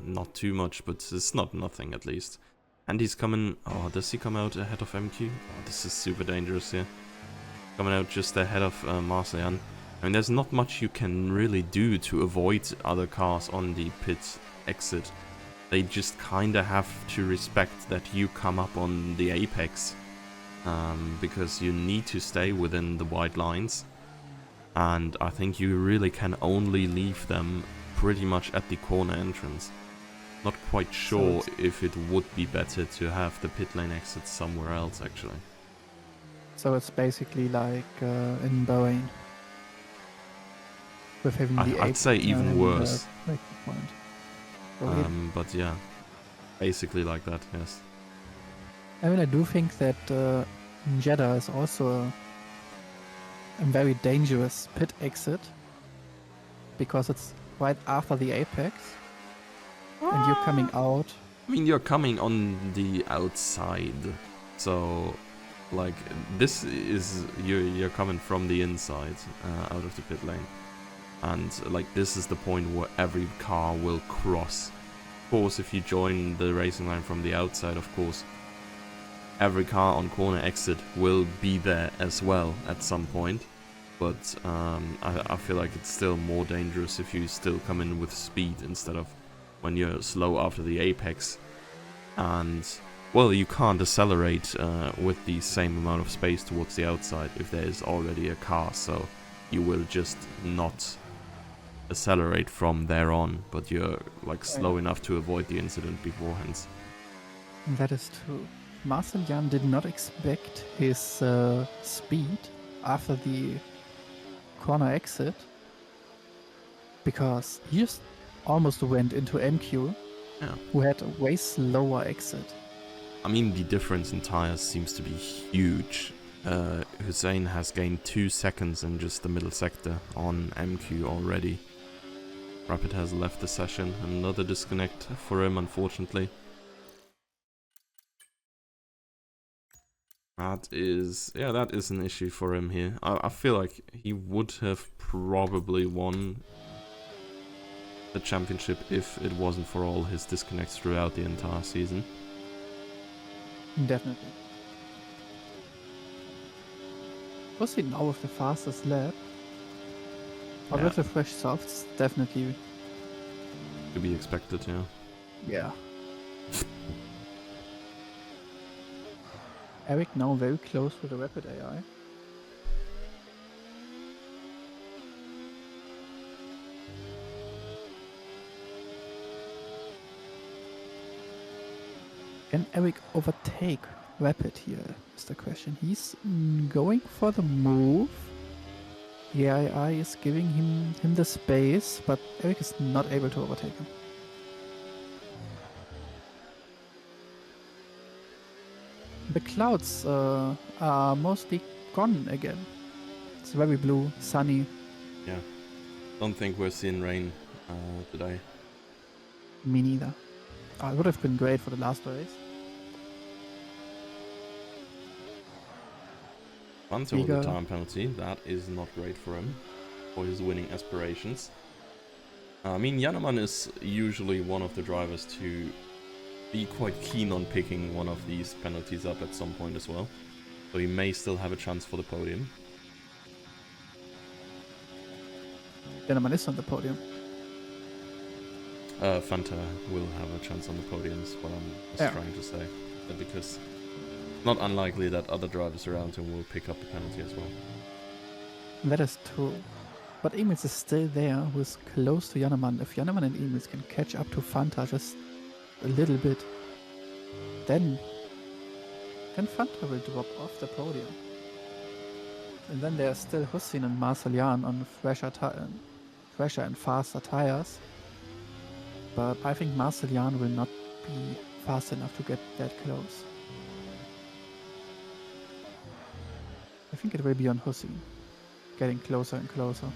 Not too much, but it's not nothing at least. And he's coming... Oh, does he come out ahead of MQ? Oh, this is super dangerous here. Coming out just ahead of Marcellian. I mean, there's not much you can really do to avoid other cars on the pit exit. They just kinda have to respect that you come up on the apex. Because you need to stay within the white lines. and I think you really can only leave them pretty much at the corner entrance. Not quite sure if it would be better to have the pit lane exit somewhere else, actually. So it's basically like in Bahrain, with having the I'd say even worse. Point. But yeah, basically like that, yes. I mean, I do think that Jeddah is also a very dangerous pit exit, because it's right after the apex, and you're coming out. I mean, you're coming on the outside, so like this is you're coming from the inside out of the pit lane, and like this is the point where every car will cross. Of course, if you join the racing line from the outside, of course, every car on corner exit will be there as well at some point. But I feel like it's still more dangerous if you still come in with speed instead of when you're slow after the apex. And, well, you can't accelerate with the same amount of space towards the outside if there is already a car, so you will just not accelerate from there on, but you're like slow enough to avoid the incident beforehand. That is true. Marcel Jan did not expect his speed after the corner exit, because he just almost went into MQ, who had a way slower exit. I mean, the difference in tires seems to be huge. Hussein has gained 2 seconds in just the middle sector on MQ already. Rapid has left the session, another disconnect for him, unfortunately. That is an issue for him here. I feel like he would have probably won the championship if it wasn't for all his disconnects throughout the entire season. Definitely. Was he now with the fastest lap? Or with the fresh softs, definitely. To be expected, yeah. Yeah. Eric now very close with the rapid AI. Can Eric overtake Rapid here, is the question. He's going for the move. The AI is giving him the space, but Eric is not able to overtake him. The clouds are mostly gone again. It's very blue, sunny. Yeah. Don't think we're seeing rain today. Me neither. It would have been great for the last race. Fanta with a time penalty. That is not great for him, for his winning aspirations. I mean, Jannemann is usually one of the drivers to be quite keen on picking one of these penalties up at some point as well. So he may still have a chance for the podium. Jannemann is on the podium. Fanta will have a chance on the podium is what I'm trying to say. Because not unlikely that other drivers around him will pick up the penalty as well. That is true. But Emils is still there, who is close to Jannemann. If Jannemann and Emils can catch up to Fanta just a little bit, then Fanta will drop off the podium. And then there's still Hussein and Marcel Jan on fresher and faster tires. But I think Marcel Jan will not be fast enough to get that close. I think it will be on Hussein, getting closer and closer.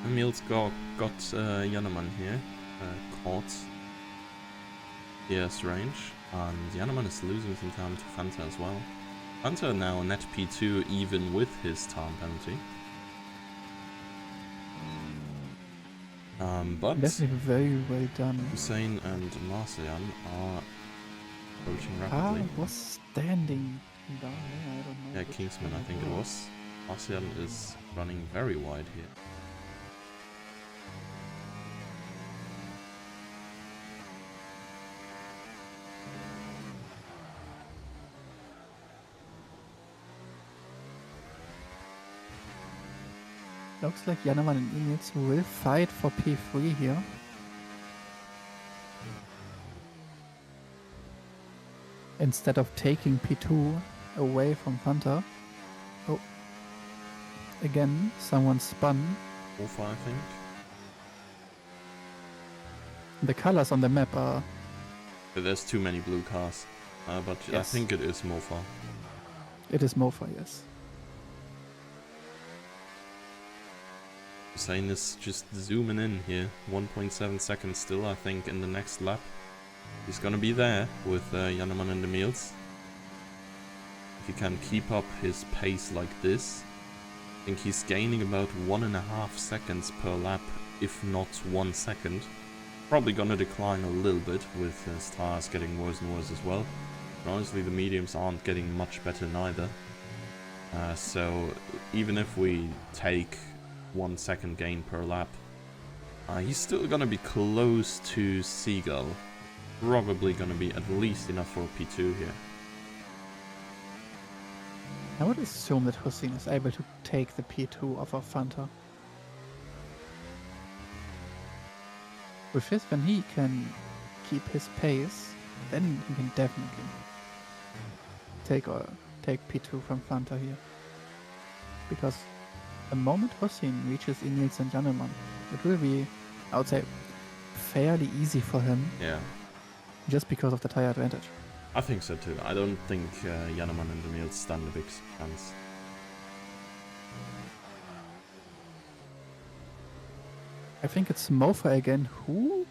Emil's got Jannemann here, caught DS range, and Jannemann is losing some time to Fanta as well. Fanta now net P2 even with his time penalty. But definitely very well done. Hussein and Marcian are approaching rapidly. Was standing down there? I don't know. Yeah, which Kingsman, I one think it was. Marcian is running very wide here. Looks like Janaman and Initz will fight for P3 here. Instead of taking P2 away from Fanta. Oh. Again, someone spun. Alpha, I think. The colors on the map are... But there's too many blue cars. But I Yes. think it is Mofa. It is Mofa, yes. Hussein is just zooming in here. 1.7 seconds still, I think, in the next lap. He's gonna be there with Janaman and the Meals. If he can keep up his pace like this, I think he's gaining about 1.5 seconds per lap, if not 1 second. Probably gonna decline a little bit with his tires getting worse and worse as well. But honestly, the mediums aren't getting much better neither. So even if we take 1 second gain per lap, he's still gonna be close to Seagull. Probably gonna be at least enough for P2 here. I would assume that Hussein is able to take the P2 off of Fanta. With this, when he can keep his pace, then he can definitely take P2 from Fanta here. Because the moment Hussein reaches Inils and Janeman, it will be, I would say, fairly easy for him. Yeah. Just because of the tire advantage. I think so too. I don't think Janaman and Demir stand a big chance. I think it's Mofa again who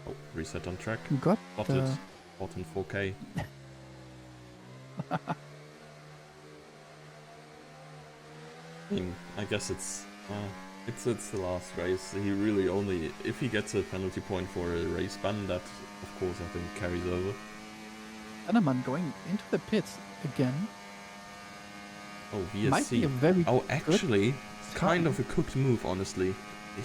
Oh, reset on track. got Spotted. the... Bought in 4K. I guess it's the last race. He really only, if he gets a penalty point for a race ban, that of course I think carries over. Janeman going into the pits again. Oh, VSC. Might be a very Oh, actually, good kind time. of a cooked move, honestly.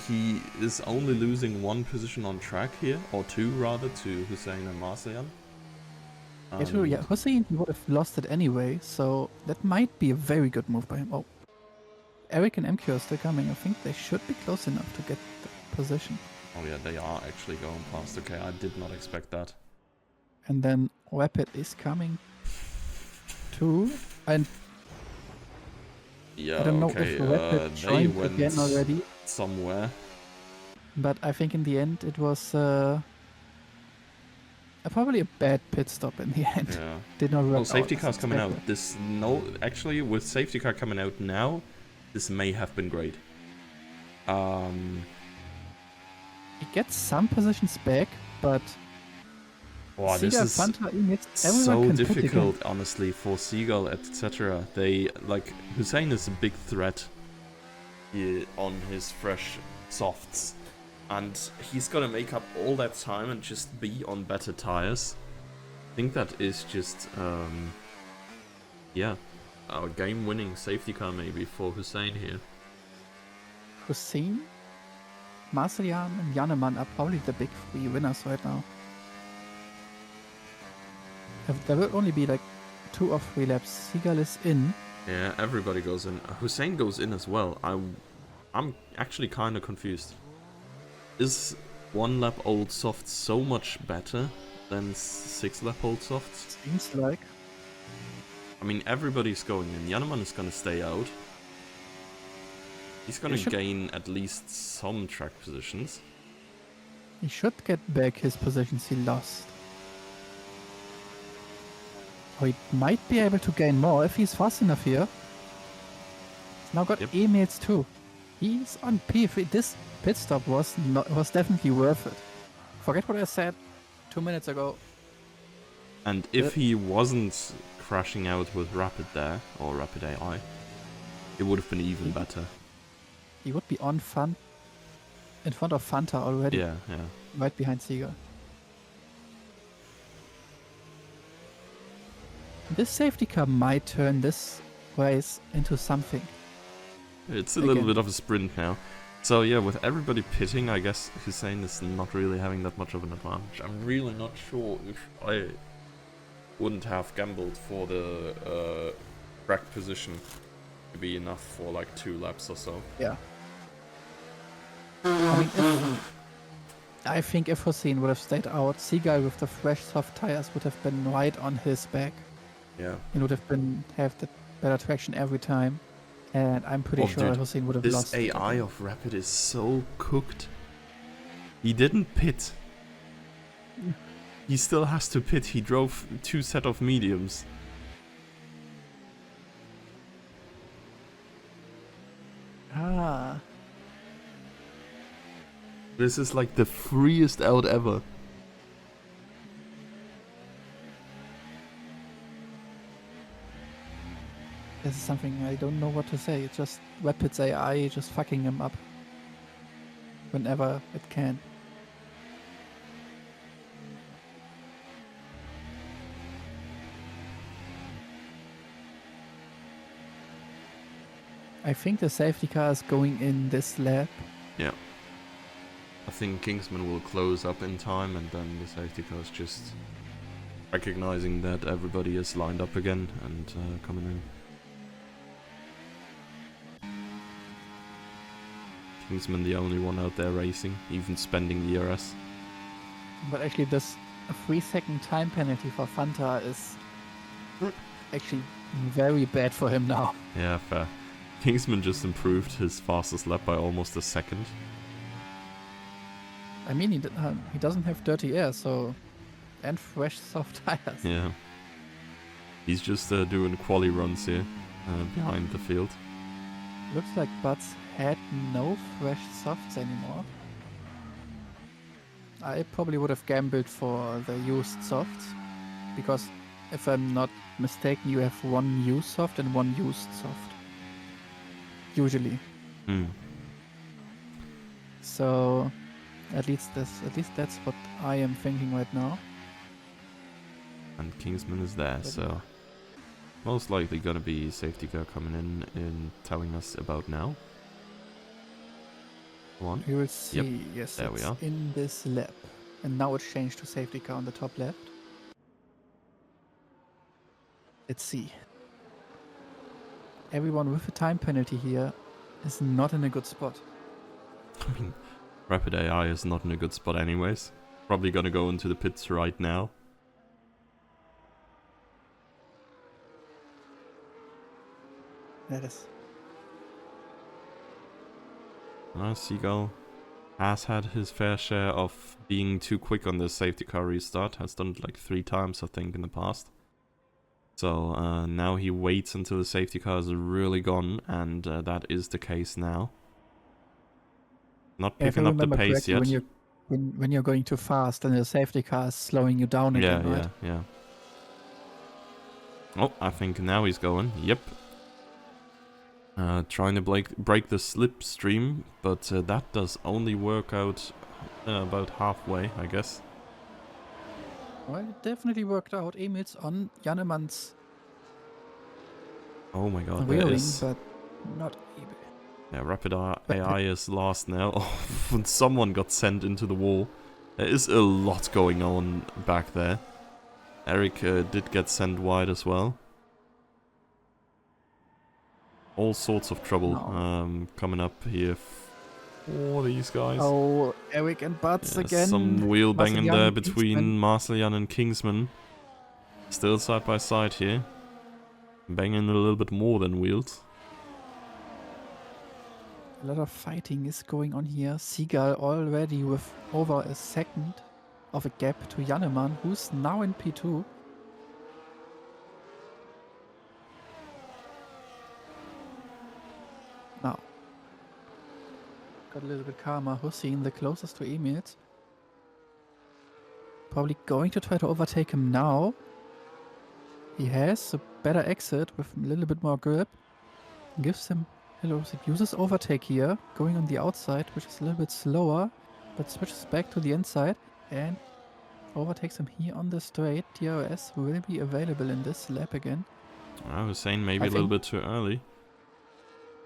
He is only losing 1 position on track here, or 2 rather, to Hussein and Marcian. Yeah, true. Yeah, Hussein would have lost it anyway, so that might be a very good move by him. Oh, Eric and MQ are still coming. I think they should be close enough to get the position. Oh yeah, they are actually going past. Okay, I did not expect that. And then Rapid is coming too. And Yeah, I don't know okay, if Rapid they joined went again already, somewhere. but I think in the end it was probably a bad pit stop in the end. Yeah. Did not work Oh, out safety as car's coming out. expected. Actually, with safety car coming out now, this may have been great. He gets some positions back, but Wow, this Seagull, is Fanta, Initz, everyone so can pit again. difficult, honestly, for Seagull, etc. They, like, Hussein is a big threat here on his fresh softs. And he's gonna make up all that time and just be on better tires. I think that is just, yeah, a game-winning safety car maybe for Hussein here. Hussein, Marcelian, and Janeman are probably the big 3 winners right now. There will only be like 2 or 3 laps. Seagull is in. Yeah, everybody goes in. Hussein goes in as well. I'm actually kind of confused. Is 1 lap old soft so much better than 6 lap old softs? Seems like. I mean, everybody's going in. Janeman is going to stay out. He's going He to should- gain at least some track positions. He should get back his positions he lost. Or he might be able to gain more if he's fast enough here. He's now got Yep. emails too. He's on P3. This pit stop was definitely worth it. Forget what I said 2 minutes ago. And if he wasn't crashing out with Rapid there, or Rapid AI, it would have been even better. He would be in front of Fanta already, Yeah, yeah. right behind Seagull. This safety car might turn this race into something. It's a little Again. bit of a sprint now. So yeah, with everybody pitting, I guess Hussein is not really having that much of an advantage. I'm really not sure if I wouldn't have gambled for the track position to be enough for like 2 laps or so. Yeah. I think if Hussein would have stayed out, Seagull with the fresh soft tires would have been right on his back. Yeah. He would have the better traction every time. And I'm pretty sure dude, Hussein would have this lost. AI of Rapid is so cooked. He didn't pit. He still has to pit. He drove 2 set of mediums. Ah. This is like the freest out ever. This is something I don't know what to say. It's just Rapid's AI just fucking him up. Whenever it can. I think the safety car is going in this lap. Yeah. I think Kingsman will close up in time, and then the safety car is just recognizing that everybody is lined up again and coming in. Kingsman the only one out there racing, even spending the ERS. But actually this 3-second time penalty for Fanta is actually very bad for him now. Yeah, fair. Kingsman just improved his fastest lap by almost a second. I mean, he doesn't have dirty air, so... And fresh soft tires. Yeah. He's just doing quali runs here, behind the field. Looks like Butts had no fresh softs anymore. I probably would have gambled for the used softs, because if I'm not mistaken, you have 1 used soft and 1 used soft. Usually. So at least that's what I am thinking right now. And Kingsman is there, so most likely gonna be safety car coming in and telling us about now. Come on. We will see. Yep. Yes, There we it's are. in this lap. And now it's changed to safety car on the top left. Let's see. Everyone with a time penalty here is not in a good spot. I mean, Rapid AI is not in a good spot anyways. Probably gonna go into the pits right now. That is. Seagull has had his fair share of being too quick on the safety car restart. Has done it like 3 times, I think, in the past. So now he waits until the safety car is really gone, and that is the case now. Not picking up the pace yet. When you're going too fast and the safety car is slowing you down again, right? Yeah. Oh, I think now he's going. Yep. Trying to break the slipstream, but that does only work out about halfway, I guess. Well, it definitely worked out. Emil's on Jannemann's Oh my god, wheeling, there is... but not Emil. Yeah, Rapid AI is lost now. Oh, someone got sent into the wall. There is a lot going on back there. Eric did get sent wide as well. All sorts of trouble coming up here for these guys. Oh, Eric and Butts again. Some wheel banging there Marcelian, between Kingsman. Marcelian and Kingsman. Still side by side here. Banging a little bit more than wheels. A lot of fighting is going on here. Seagull already with over a second of a gap to Jannemann, who's now in P2. Now, got a little bit calmer. Hussein, the closest to Emil's. Probably going to try to overtake him now. He has a better exit with a little bit more grip. Gives him... Hello, it uses overtake here, going on the outside, which is a little bit slower, but switches back to the inside, and overtakes him here on the straight, DRS will be available in this lap again. I was saying maybe I a little think- bit too early.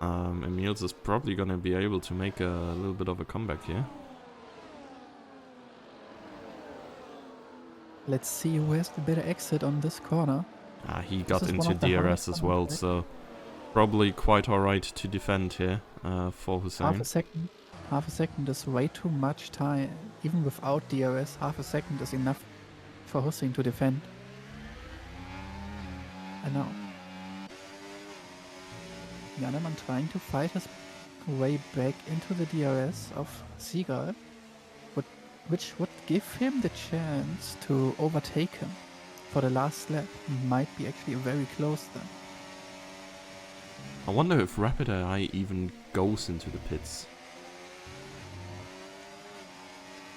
Emils is probably gonna be able to make a little bit of a comeback here. Let's see who has the better exit on this corner. He got is one into of the hardest DRS as on well, track. so probably quite alright to defend here for Half Hussein. a second. Half a second is way too much time. Even without DRS, half a second is enough for Hussein to defend. And now, Janeman trying to fight his way back into the DRS of Seagull, which would give him the chance to overtake him for the last lap. Might be actually very close then. I wonder if Rapid AI even goes into the pits.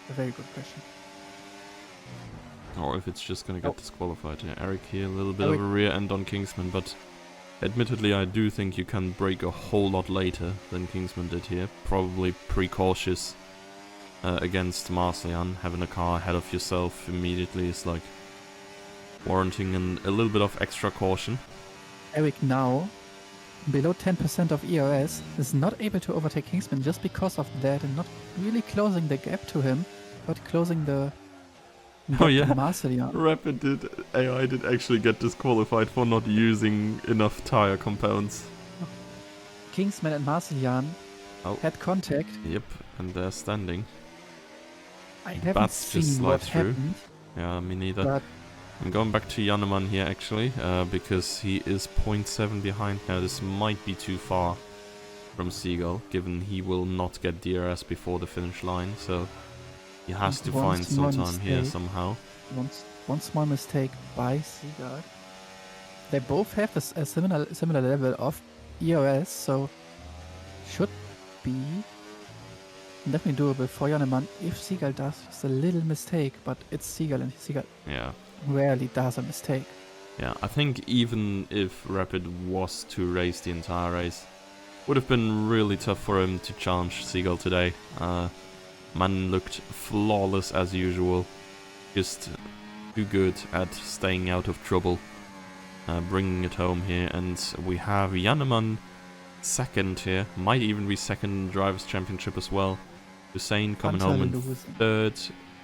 A very good question. Or if it's just gonna get Oh. disqualified. Yeah, Eric here, a little bit Eric. of a rear end on Kingsman, but admittedly I do think you can brake a whole lot later than Kingsman did here. Probably precautious against Marcian. Having a car ahead of yourself immediately is like warranting a little bit of extra caution. Eric now, below 10% of ERS, is not able to overtake Kingsman just because of that and not really closing the gap to him, but closing the gap Oh, yeah. to Marcelian. Rapid AI did actually get disqualified for not using enough tire compounds. Kingsman and Marcelian Oh. had contact. Yep, and they're standing. I haven't Bats just seen what slide through. happened, Yeah, me neither. but I'm going back to Janeman here actually, because he is 0.7 behind now. This might be too far from Seagull, given he will not get DRS before the finish line, so he has to One find some small time here mistake. somehow. one small mistake by Seagull. They both have a similar level of ERS, so should be definitely doable for Janeman if Seagull does just a little mistake, but it's Seagull and Seagull Yeah. rarely does a mistake. Yeah, I think even if Rapid was to race the entire race, would have been really tough for him to challenge Seagull today. Man looked flawless as usual, just too good at staying out of trouble, bringing it home here, and we have Janeman second here, might even be second in the Drivers' Championship as well. Hussein coming home in losing. third,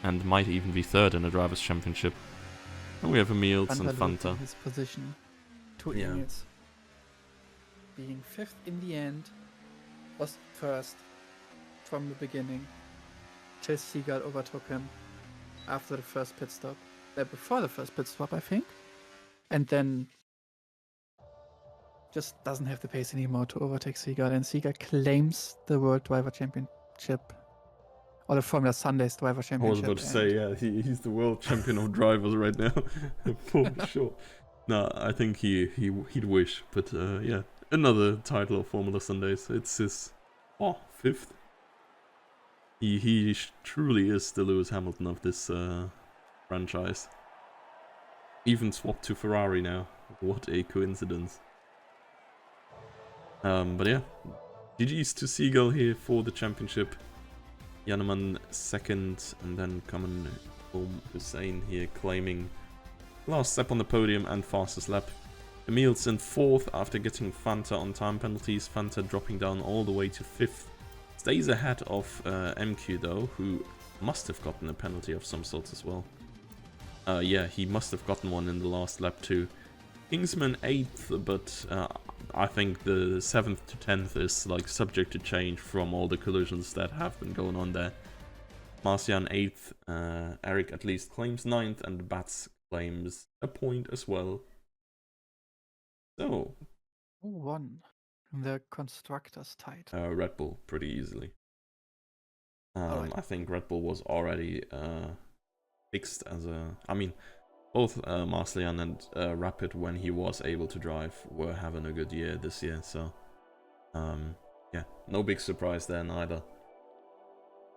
and might even be third in the Drivers' Championship. And we have Emils and losing Fanta. his position to Yeah. Emils. Being fifth in the end, was first from the beginning. Till Seagull overtook him after the first pit stop. Before the first pit stop, I think. And then just doesn't have the pace anymore to overtake Seagull. And Seagull claims the World Driver Championship. Or the Formula Sundays Driver I was Championship. about to say, yeah, he's the world champion of drivers right now, for sure. No, I think he'd wish, but yeah, another title of Formula Sundays. It's his fifth. He truly is the Lewis Hamilton of this franchise. Even swapped to Ferrari now. What a coincidence. But yeah, GG's to Seagull here for the championship. Janeman second, and then coming home Hussein here claiming last step on the podium and fastest lap. Emils in fourth after getting Fanta on time penalties. Fanta dropping down all the way to fifth. Stays ahead of MQ though, who must have gotten a penalty of some sort as well. Yeah, he must have gotten one in the last lap too. Kingsman 8th, but I think the 7th to 10th is like subject to change from all the collisions that have been going on there. Marcian 8th, Eric at least claims 9th, and Bats claims a point as well. So, Who won the constructors title? Red Bull pretty easily. Alright. I think Red Bull was already fixed as a... I mean, both Marcian and Rapid, when he was able to drive, were having a good year this year, so yeah, no big surprise there neither.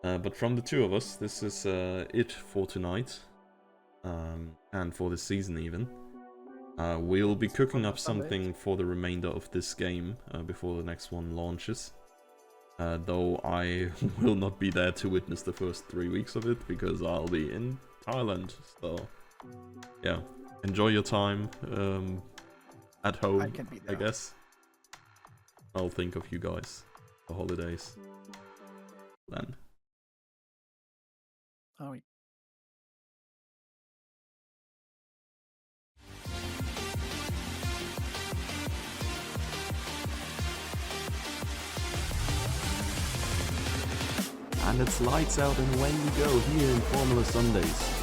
But from the two of us, this is it for tonight, and for this season even. We'll be cooking up something for the remainder of this game before the next one launches. Though I will not be there to witness the first 3 weeks of it, because I'll be in Ireland. So yeah, enjoy your time at home. I can be I there. guess. I'll think of you guys for holidays. Then. Ah oui. And it's lights out and away we go here in Formula Sundays.